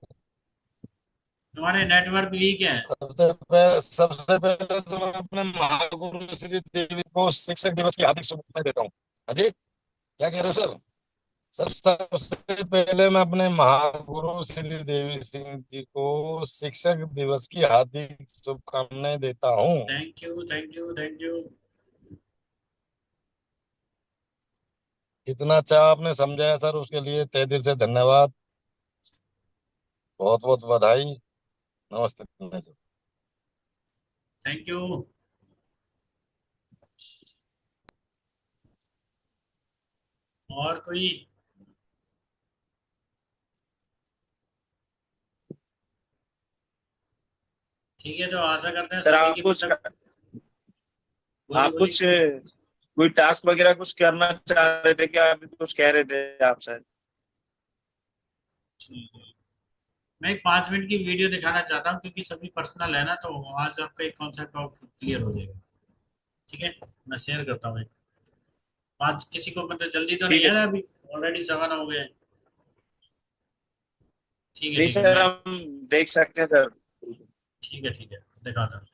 तुम्हारे नेटवर्क वीक है। सबसे पहले तो मैं अपने महागुरु श्री देवी को शिक्षक दिवस की हार्दिक शुभकामनाएं देता हूँ। अजय क्या कह रहे हो सर? सर सबसे पहले मैं अपने महागुरु श्री देवी सिंह जी को शिक्षक दिवस की हार्दिक शुभकामनाएं देता हूँ। Thank you thank you thank you. इतना अच्छा आपने समझाया सर, उसके लिए तहे दिल से धन्यवाद। बहुत बहुत बधाई। नमस्ते सर। Thank you. और कोई? ठीक है, तो आशा करते हैं सर सभी आप की कुछ मतलब। बोलिए आप बोलिए। कुछ कोई टास्क वगैरह कुछ करना चाह रहे थे क्या? आप कुछ कह रहे थे आप शायद। ठीक है। मैं एक 5 मिनट की वीडियो दिखाना चाहता हूँ, क्योंकि सभी पर्सनल है ना, तो आज आपका एक कॉन्सेप्ट और क्लियर हो जाएगा। ठीक है, मैं शेयर करता हूँ। आज किसी को मतलब जल्दी तो नहीं ठीक है है ना? सर। अभी ऑलरेडी 7 हो गए हैं। नहीं ठीक है, सर मैं हम देख सकते हैं सर। ठीक है दिखाता हूँ।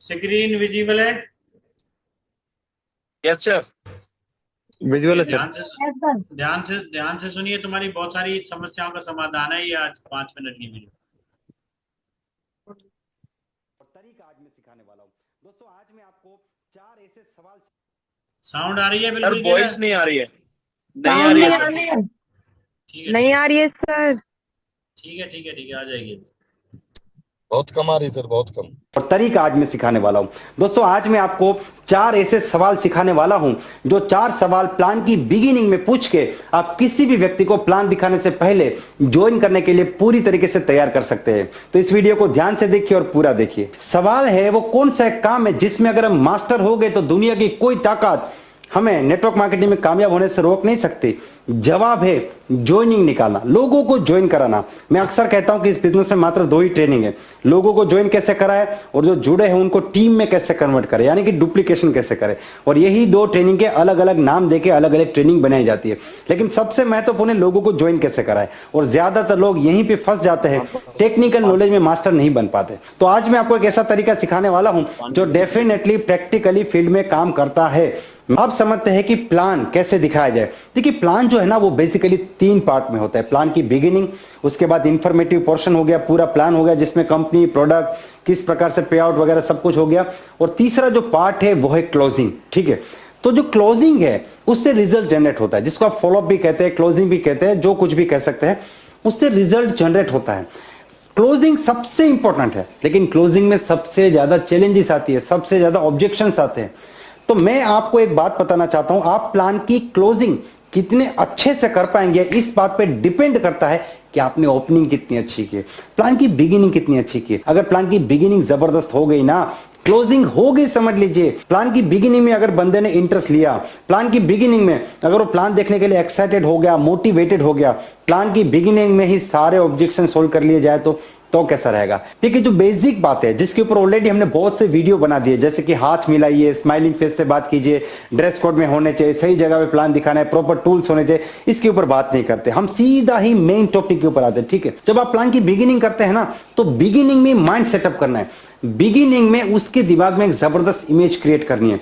स्क्रीन विजिबल है? Yes sir. विजुअल है सर। ध्यान से सुनिए, तुम्हारी बहुत सारी समस्याओं का समाधान है ये आज 5 मिनट की वीडियो। तरीका आज मैं सिखाने वाला हूँ। दोस्तों आज मैं आपको 4 ऐसे सवाल। साउंड आ रही है सर बिल्कुल वॉइस क्लियर? नहीं आ रही है। नहीं आ रही है सर। ठीक है नहीं आ रही है सर। ठीक है आ जाएगी। बहुत कम आ रही सर, बहुत कम। और तरीका आज मैं सिखाने वाला हूं। दोस्तों आज मैं आपको 4 ऐसे सवाल सिखाने वाला हूं, जो 4 सवाल प्लान की बिगिनिंग में पूछ के आप किसी भी व्यक्ति को प्लान दिखाने से पहले ज्वाइन करने के लिए पूरी तरीके से तैयार कर सकते हैं। तो इस वीडियो को ध्यान से देखिए और पूरा देखिए। सवाल है वो कौन सा एक काम है जिसमें अगर हम मास्टर हो गए तो दुनिया की कोई ताकत हमें नेटवर्क मार्केटिंग में कामयाब होने से रोक नहीं सकती। जवाब है ज्वाइनिंग निकालना, लोगों को ज्वाइन कराना। मैं अक्सर कहता हूं कि इस बिजनेस में मात्र 2 ही ट्रेनिंग है, लोगों को ज्वाइन कैसे कराए और जो जुड़े हैं उनको टीम में कैसे कन्वर्ट करे, यानी कि डुप्लीकेशन कैसे करे। और यही 2 ट्रेनिंग के अलग अलग नाम देके अलग अलग ट्रेनिंग बनाई जाती है। लेकिन सबसे महत्वपूर्ण है लोगों को ज्वाइन कैसे कराए, और ज्यादातर लोग यहीं पे फंस जाते हैं, टेक्निकल नॉलेज में मास्टर नहीं बन पाते। तो आज मैं आपको एक ऐसा तरीका सिखाने वाला हूं जो डेफिनेटली प्रैक्टिकली फील्ड में काम करता है। आप समझते हैं कि प्लान कैसे दिखाया जाए। देखिए प्लान जो है ना वो बेसिकली 3 पार्ट में होता है। प्लान की बिगिनिंग, उसके बाद इंफॉर्मेटिव पोर्शन हो गया, पूरा प्लान हो गया जिसमें कंपनी, प्रोडक्ट, किस प्रकार से पे आउट वगैरह सब कुछ हो गया, और तीसरा जो पार्ट है वो है क्लोजिंग। ठीक है, तो जो क्लोजिंग है उससे रिजल्ट जनरेट होता है, जिसको आप फॉलोअप भी कहते हैं, क्लोजिंग भी कहते हैं, जो कुछ भी कह सकते हैं, उससे रिजल्ट जनरेट होता है। क्लोजिंग सबसे इंपॉर्टेंट है, लेकिन क्लोजिंग में सबसे ज्यादा चैलेंजेस आती है, सबसे ज्यादा ऑब्जेक्शंस आते हैं। तो मैं आपको एक बात बताना चाहता हूं, आप प्लान की क्लोजिंग कितने अच्छे से कर पाएंगे इस बात पे डिपेंड करता है कि आपने ओपनिंग कितनी अच्छी की, प्लान की बिगिनिंग कितनी अच्छी की। अगर प्लान की बिगिनिंग जबरदस्त हो गई ना, क्लोजिंग हो गई, समझ लीजिए। प्लान की बिगिनिंग में अगर बंदे ने इंटरेस्ट लिया, प्लान की बिगिनिंग में अगर वो प्लान देखने के लिए एक्साइटेड हो गया, मोटिवेटेड हो गया, प्लान की बिगिनिंग में ही सारे ऑब्जेक्शन सोल्व कर लिए जाए तो कैसा रहेगा। ठीक है, जो बेसिक बात है जिसके ऊपर ऑलरेडी हमने बहुत से वीडियो बना दिए, जैसे कि हाथ मिलाइए, स्माइलिंग फेस से बात कीजिए, ड्रेस कोड में होने चाहिए, सही जगह पे प्लान दिखाना है, प्रॉपर टूल्स होने चाहिए, इसके ऊपर बात नहीं करते, हम सीधा ही मेन टॉपिक के ऊपर आते हैं। ठीक है, जब आप प्लान की बिगिनिंग करते हैं ना, तो बिगिनिंग में माइंड सेटअप करना है, बिगिनिंग में उसके दिमाग में एक जबरदस्त इमेज क्रिएट करनी है।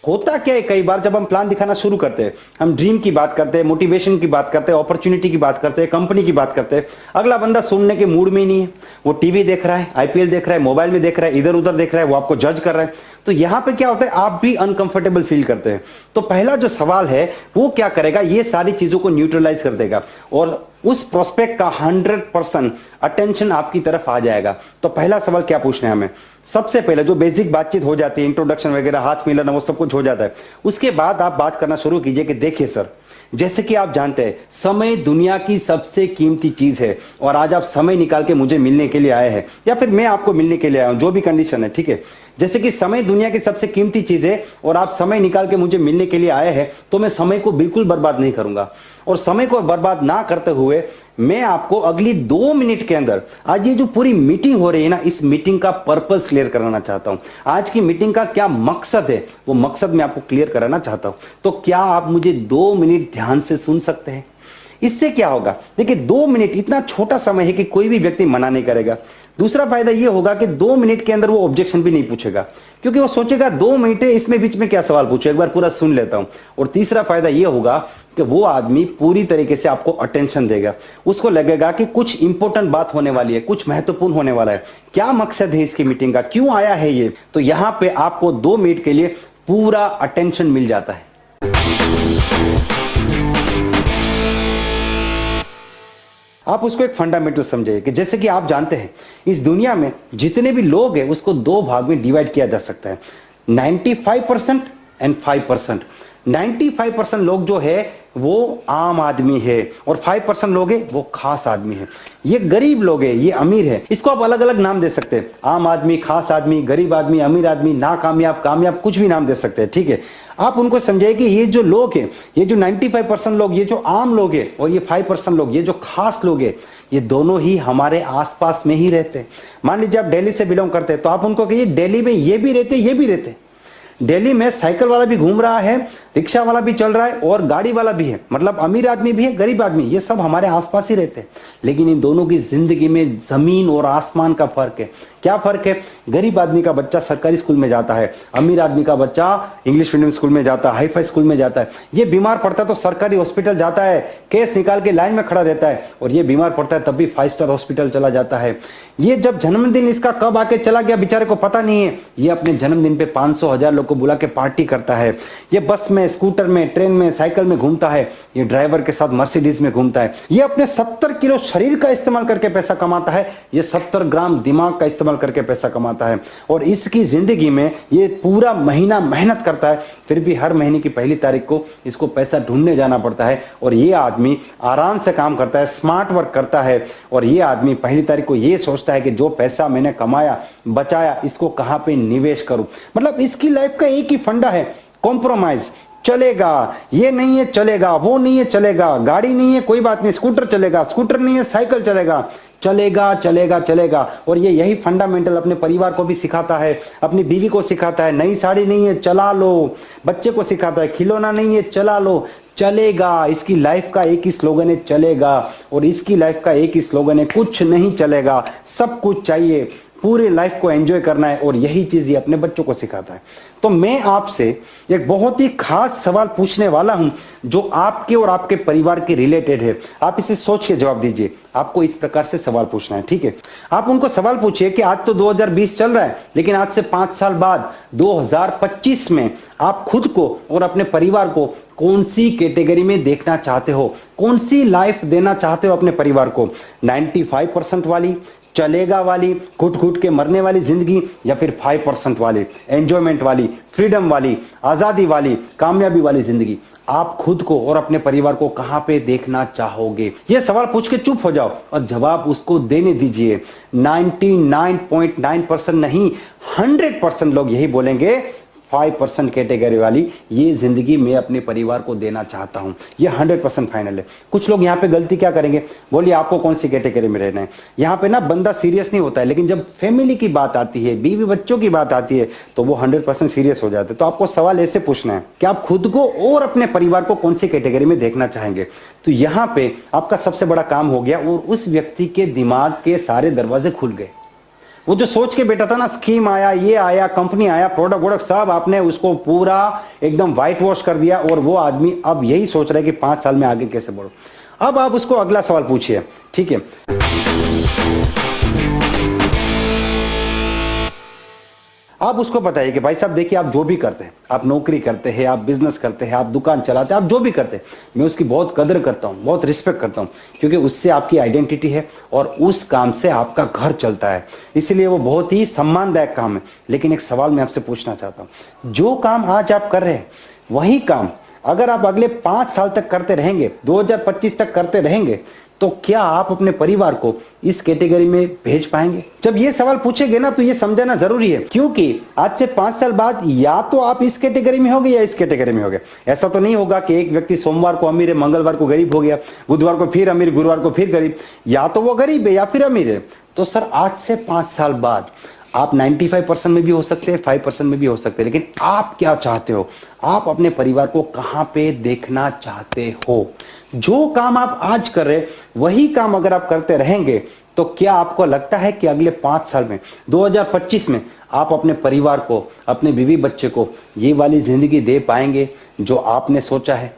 होता क्या है, कई बार जब हम प्लान दिखाना शुरू करते हैं, हम ड्रीम की बात करते हैं, मोटिवेशन की बात करते हैं, अपॉर्चुनिटी की बात करते हैं, कंपनी की बात करते हैं, अगला बंदा सुनने के मूड में ही नहीं है। वो टीवी देख रहा है, आईपीएल देख रहा है, मोबाइल में देख रहा है, इधर उधर देख रहा है, वो आपको जज कर रहा है। तो यहां पे क्या होता है, आप भी अनकंफर्टेबल फील करते हैं। तो पहला जो सवाल है वो क्या करेगा, ये सारी चीजों को न्यूट्रलाइज कर देगा और उस प्रोस्पेक्ट का 100% अटेंशन आपकी तरफ आ जाएगा। तो पहला सवाल क्या पूछना है हमें, सबसे पहले जो बेसिक बातचीत हो जाती है, इंट्रोडक्शन वगैरह, हाथ मिलाना, वो सब कुछ हो जाता है। उसके बाद आप बात करना शुरू कीजिए कि देखिए सर, जैसे कि आप जानते हैं समय दुनिया की सबसे कीमती चीज है और आज आप समय निकाल के मुझे मिलने के लिए आए हैं या फिर मैं आपको मिलने के लिए आया हूं, जो भी कंडीशन है, ठीक है। जैसे कि समय दुनिया की सबसे कीमती चीज है और आप समय निकाल के मुझे मिलने के लिए आए हैं, तो मैं समय को बिल्कुल बर्बाद नहीं करूंगा। और समय को बर्बाद ना करते हुए मैं आपको अगली 2 मिनट के अंदर आज ये जो पूरी मीटिंग हो रही है ना, इस मीटिंग का पर्पस क्लियर कराना चाहता हूं। आज की मीटिंग का क्या मकसद है, वो मकसद मैं आपको क्लियर कराना चाहता हूं। तो क्या आप मुझे 2 मिनट ध्यान से सुन सकते हैं? इससे क्या होगा, देखिए 2 मिनट इतना छोटा समय है कि कोई भी व्यक्ति मना नहीं करेगा। दूसरा फायदा यह होगा कि 2 मिनट के अंदर वो ऑब्जेक्शन भी नहीं पूछेगा, क्योंकि वो सोचेगा 2 मिनट है, इसमें बीच में क्या सवाल पूछे, एक बार पूरा सुन लेता हूं। और तीसरा फायदा यह होगा कि वो आदमी पूरी तरीके से आपको अटेंशन देगा। उसको लगेगा कि कुछ इंपॉर्टेंट बात होने वाली है, कुछ महत्वपूर्ण होने वाला है। क्या मकसद है इसकी मीटिंग का, क्यों आया है ये, तो यहां पे आपको 2 मिनट के लिए पूरा अटेंशन मिल जाता है। आप उसको एक फंडामेंटल समझिए कि जैसे कि आप जानते हैं इस दुनिया में जितने भी लोग हैं उसको 2 भाग में डिवाइड किया जा सकता है, 95% एंड 5%। 95% लोग जो है वो आम आदमी है और 5% लोग हैं वो खास आदमी है। ये गरीब लोग हैं, ये अमीर है। इसको आप अलग अलग नाम दे सकते हैं, आम आदमी, खास आदमी, गरीब आदमी, अमीर आदमी, नाकामयाब, कामयाब, कुछ भी नाम दे सकते हैं, ठीक है। आप उनको समझिए कि ये जो लोग हैं, ये जो 95% लोग, ये जो आम लोग हैं और ये 5% लोग, ये जो खास लोग हैं, ये दोनों ही हमारे आसपास में ही रहते हैं। मान लीजिए आप दिल्ली से बिलोंग करते हैं तो आप उनको कहिए दिल्ली में ये भी रहते, ये भी रहते। दिल्ली में साइकिल वाला भी घूम रहा है, रिक्शा वाला भी चल रहा है और गाड़ी वाला भी है, मतलब अमीर आदमी भी है, गरीब आदमी, ये सब हमारे आसपास ही रहते हैं। लेकिन इन दोनों की जिंदगी में जमीन और आसमान का फर्क है। क्या फर्क है, गरीब आदमी का बच्चा सरकारी स्कूल में जाता है, अमीर आदमी का बच्चा इंग्लिश मीडियम स्कूल में जाता है, हाईफाई स्कूल में जाता है। ये बीमार पड़ता है तो सरकारी हॉस्पिटल जाता है, केस निकाल के लाइन में खड़ा रहता है, और ये बीमार पड़ता है तब भी 5 स्टार हॉस्पिटल चला जाता है। ये जब जन्मदिन इसका कब आके चला गया बेचारे को पता नहीं है। ये अपने जन्मदिन पे 500,000 लोग को बुला के पार्टी करता है। ये बस में, स्कूटर में, ट्रेन में, साइकिल में घूमता है, ये ड्राइवर के साथ मर्सिडीज में घूमता है। ये अपने 70 किलो शरीर का इस्तेमाल करके पैसा कमाता है, ये 70 ग्राम दिमाग का इस्तेमाल करके पैसा कमाता है। और इसकी जिंदगी में ये पूरा महीना मेहनत करता है, फिर भी हर महीने की 1 तारीख को इसको पैसा ढूंढने जाना पड़ता है। और ये आदमी आराम से काम करता है, स्मार्ट वर्क करता है, और ये आदमी 1 तारीख को ये सोचता है कि जो पैसा मैंने कमाया, बचाया, इसको कहां पे निवेश करूं। मतलब इसकी लाइफ का एक ही फंडा है, कॉम्प्रोमाइज। चलेगा, ये नहीं है चलेगा, वो नहीं है चलेगा, गाड़ी नहीं है कोई बात नहीं, स्कूटर चलेगा, स्कूटर नहीं है साइकिल चलेगा, चलेगा चलेगा चलेगा। और ये यही फंडामेंटल अपने परिवार को भी सिखाता है, अपनी बीवी को सिखाता है। नई साड़ी नहीं है चला लो, बच्चे को सिखाता है, खिलौना नहीं है चला लो, चलेगा। इसकी लाइफ का एक ही स्लोगन है, चलेगा। और इसकी लाइफ का एक ही स्लोगन है, कुछ नहीं चलेगा, सब कुछ चाहिए, पूरे लाइफ को एंजॉय करना है। और यही चीज ये अपने बच्चों को सिखाता है। तो मैं आपसे एक बहुत ही खास सवाल पूछने वाला हूं जो आपके और आपके परिवार के रिलेटेड है। आप इसे सोच के जवाब दीजिए। आपको इस प्रकार से सवाल पूछना है, ठीक है। आप उनको सवाल पूछिए कि आज तो 2020 चल रहा है, लेकिन आज से 5 साल बाद 2025 में आप खुद को और अपने परिवार को कौन सी कैटेगरी में देखना चाहते हो, कौन सी लाइफ देना चाहते हो अपने परिवार को, 95% वाली, चलेगा वाली, घुट घुट के मरने वाली जिंदगी, या फिर 5% वाली, एंजॉयमेंट वाली, फ्रीडम वाली, आजादी वाली, कामयाबी वाली जिंदगी। आप खुद को और अपने परिवार को कहां पे देखना चाहोगे? ये सवाल पूछ के चुप हो जाओ और जवाब उसको देने दीजिए। 99.9% नहीं, 100% लोग यही बोलेंगे, 5% कैटेगरी वाली ये जिंदगी मैं अपने परिवार को देना चाहता हूं। ये 100% फाइनल है। कुछ लोग यहां पे गलती क्या करेंगे, बोलिए आपको कौन सी कैटेगरी में रहना है। यहां पे ना बंदा सीरियस नहीं होता है, लेकिन जब फैमिली की बात आती है, बीवी बच्चों की बात आती है, तो वो 100% सीरियस हो जाते हैं। तो आपको सवाल ऐसे पूछना है कि आप खुद को और अपने परिवार को कौन सी कैटेगरी में देखना चाहेंगे। तो यहां पे आपका सबसे बड़ा काम हो गया और उस व्यक्ति के दिमाग के सारे दरवाजे खुल गए। वो जो सोच के बैठा था ना, स्कीम आया, ये आया, कंपनी आया, प्रोडक्ट वोडक्ट सब आपने उसको पूरा एकदम व्हाइट वॉश कर दिया, और वो आदमी अब यही सोच रहा है कि 5 साल में आगे कैसे बढ़ो। अब आप उसको अगला सवाल पूछिए, ठीक है। आप उसको बताइए कि भाई साहब देखिए, आप जो भी करते हैं, आप नौकरी करते हैं, आप बिजनेस करते हैं, आप दुकान चलाते हैं, आप जो भी करते हैं, मैं उसकी बहुत कदर करता हूं, बहुत रिस्पेक्ट करता हूं, क्योंकि उससे आपकी आइडेंटिटी है और उस काम से आपका घर चलता है, इसलिए वो बहुत ही सम्मानदायक काम है। लेकिन एक सवाल मैं आपसे पूछना चाहता हूं, जो काम आज आप कर रहे हैं वही काम अगर आप अगले 5 साल तक करते रहेंगे, 2025 तक करते रहेंगे, तो क्या आप अपने परिवार को इस कैटेगरी में भेज पाएंगे? जब ये सवाल पूछेंगे ना, तो ये समझना जरूरी है, क्योंकि आज से 5 साल बाद या तो आप इस कैटेगरी में होगे या इस कैटेगरी में होगे। ऐसा तो नहीं होगा कि एक व्यक्ति सोमवार को अमीर है, मंगलवार को गरीब हो गया, बुधवार को फिर अमीर, गुरुवार को फिर गरीब। या तो वो गरीब है या फिर अमीर है। तो सर, आज से 5 साल बाद आप 95% में भी हो सकते हैं, 5% में भी हो सकते हैं, लेकिन आप क्या चाहते हो? आप अपने परिवार को कहां पे देखना चाहते हो? जो काम आप आज कर रहे हैं वही काम अगर आप करते रहेंगे, तो क्या आपको लगता है कि अगले 5 साल में, 2025 में, आप अपने परिवार को, अपने बीवी बच्चे को ये वाली जिंदगी दे पाएंगे जो आपने सोचा है?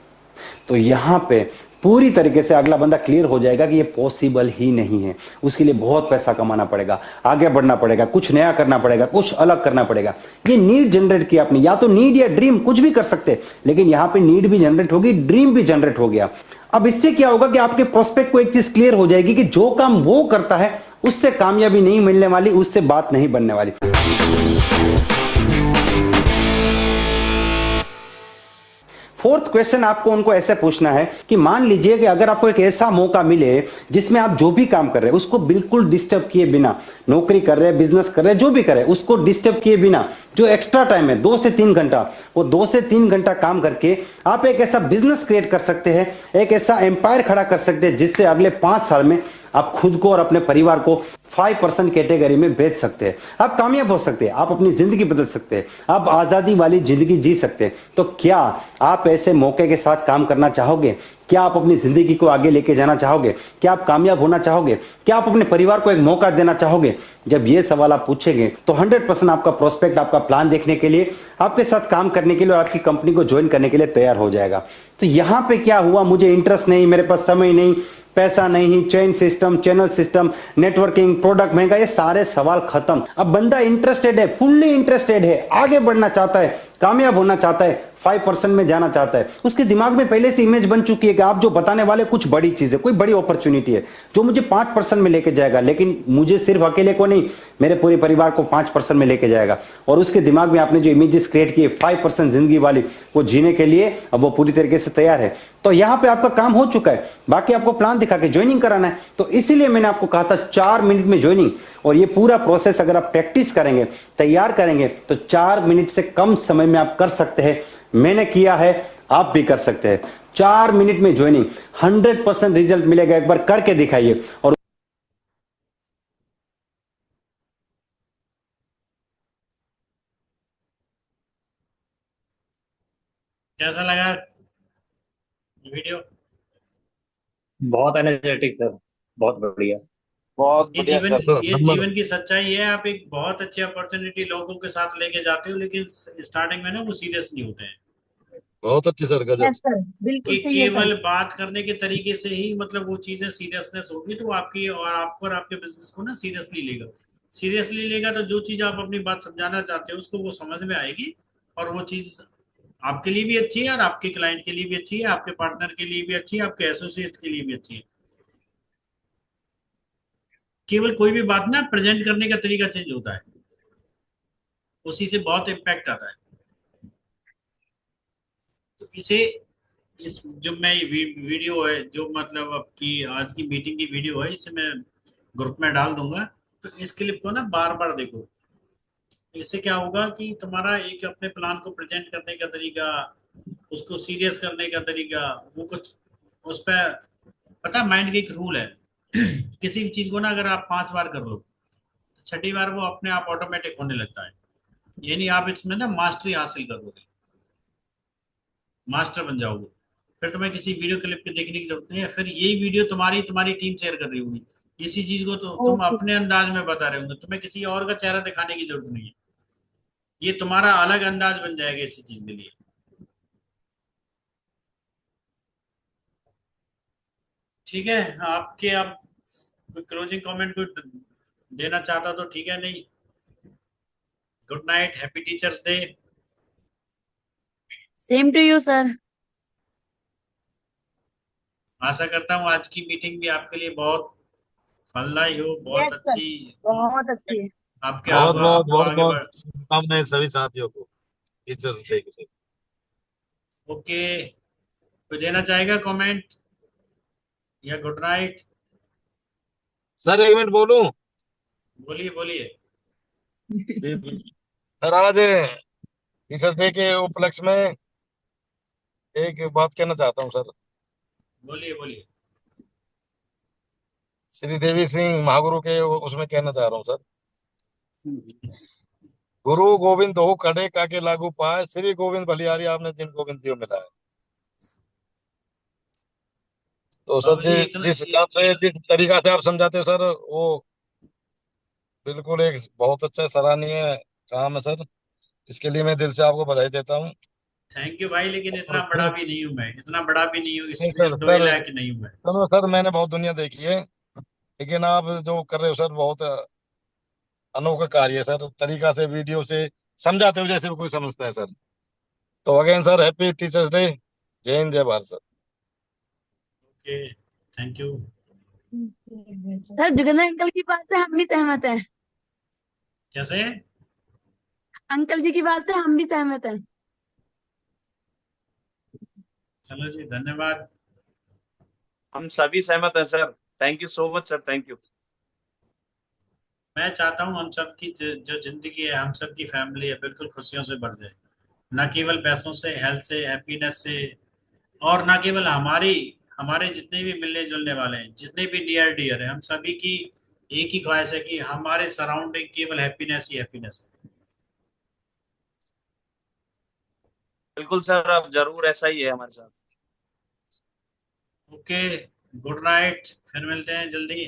तो यहां पे पूरी तरीके से अगला बंदा क्लियर हो जाएगा कि ये पॉसिबल ही नहीं है। उसके लिए बहुत पैसा कमाना पड़ेगा, आगे बढ़ना पड़ेगा, कुछ नया करना पड़ेगा, कुछ अलग करना पड़ेगा। ये नीड जनरेट किया आपने, या तो नीड या ड्रीम, कुछ भी कर सकते हैं, लेकिन यहां पे नीड भी जनरेट होगी, ड्रीम भी जनरेट हो गया। अब इससे क्या होगा कि आपके प्रोस्पेक्ट को एक चीज क्लियर हो जाएगी कि जो काम वो करता है उससे कामयाबी नहीं मिलने वाली, उससे बात नहीं बनने वाली। फोर्थ क्वेश्चन आपको उनको ऐसे पूछना है कि मान लीजिए कि अगर आपको एक ऐसा मौका मिले जिसमें आप जो भी काम कर रहे हैं उसको बिल्कुल डिस्टर्ब किए बिना, नौकरी कर रहे हैं, बिजनेस कर रहे हैं, जो भी कर रहे हैं उसको डिस्टर्ब किए बिना, जो एक्स्ट्रा टाइम है 2 से 3 घंटा, वो 2 से 3 घंटा काम करके आप एक ऐसा बिजनेस क्रिएट कर सकते हैं, एक ऐसा एम्पायर खड़ा कर सकते हैं जिससे अगले 5 साल में आप खुद को और अपने परिवार को 5% कैटेगरी में बेच सकते हैं। आप कामयाब हो सकते हैं, आप अपनी जिंदगी बदल सकते हैं, आप आजादी वाली जिंदगी जी सकते हैं। तो क्या आप ऐसे मौके के साथ काम करना चाहोगे? क्या आप अपनी जिंदगी को आगे लेके जाना चाहोगे? क्या आप कामयाब होना चाहोगे? क्या आप अपने परिवार को एक मौका देना चाहोगे? जब ये सवाल आप पूछेंगे तो 100% आपका प्रोस्पेक्ट, आपका प्लान देखने के लिए, आपके साथ काम करने के लिए और आपकी कंपनी को ज्वाइन करने के लिए तैयार हो जाएगा। तो यहां पे क्या हुआ, मुझे इंटरेस्ट नहीं, मेरे पास समय नहीं, पैसा नहीं, chain system, channel system, networking, product महंगा, ये सारे सवाल खत्म। अब बंदा इंटरेस्टेड है, फुल्ली इंटरेस्टेड है, आगे बढ़ना चाहता है, कामयाब होना चाहता है, 5% में जाना चाहता है। उसके दिमाग में पहले से इमेज बन चुकी है कि आप जो बताने वाले कुछ बड़ी चीज है, कोई बड़ी अपॉर्चुनिटी है जो मुझे 5% में लेके जाएगा, लेकिन मुझे सिर्फ अकेले को नहीं, मेरे पूरे परिवार को 5% में लेके जाएगा। और उसके दिमाग में आपने जो इमेजेस क्रिएट किए 5% जिंदगी वाली, वो जीने के लिए अब वो पूरी तरीके से तैयार है। तो यहां पे आपका काम हो चुका है, बाकी आपको प्लान दिखा के ज्वाइनिंग कराना है। तो इसीलिए मैंने आपको कहा था 4 मिनट में ज्वाइनिंग, और ये पूरा प्रोसेस अगर आप प्रैक्टिस करेंगे, तैयार करेंगे, तो 4 मिनट से कम समय में आप कर सकते हैं। मैंने किया है, आप भी कर सकते हैं। 4 मिनट में ज्वाइनिंग, 100% रिजल्ट मिलेगा। एक बार करके दिखाइए। और कैसा लगा वीडियो? बहुत एनर्जेटिक सर, बहुत बढ़िया। बहुत ये बढ़िया जीवन सर। ये नंबर जीवन की सच्चाई है। आप एक बहुत अच्छी अपॉर्चुनिटी लोगों के साथ लेके जाते हो, लेकिन स्टार्टिंग में ना वो सीरियस नहीं होते हैं बहुत अच्छी सर, गजब। यस सर, बिल्कुल कि सही है केवल सर। बात करने के तरीके से ही मतलब वो चीजें सीरियसनेस होगी, तो आपकी और आपको और आपके बिजनेस को ना सीरियसली लेगा। तो जो चीज आप अपनी बात समझाना चाहते हो उसको वो समझ में आएगी, और वो चीज आपके लिए भी अच्छी है और आपके क्लाइंट के लिए भी अच्छी है, आपके पार्टनर के लिए भी अच्छी है, आपके एसोसिएट के लिए भी अच्छी है। केवल कोई भी बात ना प्रेजेंट करने का तरीका चेंज होता है, उसी से बहुत इम्पैक्ट आता है। तो इसे इस जो मैं वीडियो है, जो मतलब आपकी आज की मीटिंग की वीडियो है, इसे मैं ग्रुप में डाल दूंगा। तो इस क्लिप को ना बार बार देखो। इससे क्या होगा कि तुम्हारा एक अपने प्लान को प्रेजेंट करने का तरीका, उसको सीरियस करने का तरीका, वो कुछ उस पर पता। माइंड का एक रूल है किसी भी चीज को ना अगर आप 5 बार कर लो, तो 6ठी बार वो अपने आप ऑटोमेटिक होने लगता है। यानी आप इसमें ना मास्टरी हासिल कर लोगे, मास्टर बन जाओगे। फिर तुम्हें किसी वीडियो क्लिप के देखने की जरूरत नहीं है। फिर यही वीडियो तुम्हारी टीम शेयर कर रही होगी, इसी चीज को तो तुम ओके। अपने अंदाज में बता रहे होंगे, तुम्हें किसी और का चेहरा दिखाने की जरूरत नहीं है। ये तुम्हारा अलग अंदाज बन जाएगा इसी चीज के लिए। ठीक है, आपके आप क्लोजिंग कमेंट को देना चाहता तो ठीक है, नहीं? Good night, happy teachers day. Same to you sir. आशा करता हूँ आज की मीटिंग भी आपके लिए बहुत फलदायी हो, बहुत यस सर, अच्छी बहुत अच्छी है। आपके बहुत बहुत आपको बहुत आगे बहुत बढ़। शुभकामनाएं सभी साथियों को टीचर्स डे के। ओके, कोई देना चाहेगा कमेंट या गुड नाइट? सर एक मिनट बोलूं? बोलिए बोलिए। जी सर, आज टीचर्स डे के उपलक्ष्य में एक बात कहना चाहता हूँ सर। बोलिए बोलिए। श्री देवी सिंह महागुरु के उसमें कहना चाह रहा हूँ सर। गुरु गोविंद हो खड़े काके लागू पाए, श्री गोविंद भलियारी आपने जिन गोविंद दियो मिलाए। तो सर बाबू जी, जी इतना जिस हिसाब से जिस तरीका से आप समझाते हो सर, वो बिल्कुल एक बहुत अच्छा सराहनीय काम है सर। इसके लिए मैं दिल से आपको बधाई देता हूँ। थैंक यू भाई, लेकिन और इतना बड़ा फिर भी नहीं हूं मैं, इतना बड़ा भी नहीं हूँ, नहीं इस सर, दोहे सर लायक नहीं हूं मैं। चलो सर, मैंने बहुत दुनिया देखी है, लेकिन आप जो कर रहे हो सर बहुत अनोखा कार्य है सर। तरीका से वीडियो से समझाते हो जैसे कोई समझता है सर। तो again sir, happy teachers day. जय हिंद, जय Bharat sir. Okay, thank you. Sir Jugan uncle की बात से हम भी सहमत हैं। कैसे? अंकल जी की बात से हम भी सहमत हैं। चलो जी, धन्यवाद। हम सभी सहमत हैं sir. Thank you so much sir, thank you. मैं चाहता हूँ हम सबकी जो जिंदगी है, हम सबकी फैमिली है, बिल्कुल खुशियों से भर जाए। ना केवल पैसों से, हेल्थ से, हैप्पीनेस से, और ना केवल हमारी, हमारे जितने भी मिलने जुलने वाले हैं, जितने भी नियर डियर है, हम सभी की एक ही ख्वाहिश है कि हमारे सराउंडिंग केवल हैप्पीनेस ही हैप्पीनेस हो। बिल्कुल सर, अब जरूर ऐसा ही है हमारे साथ। ओके, गुड नाइट, फिर मिलते हैं जल्दी।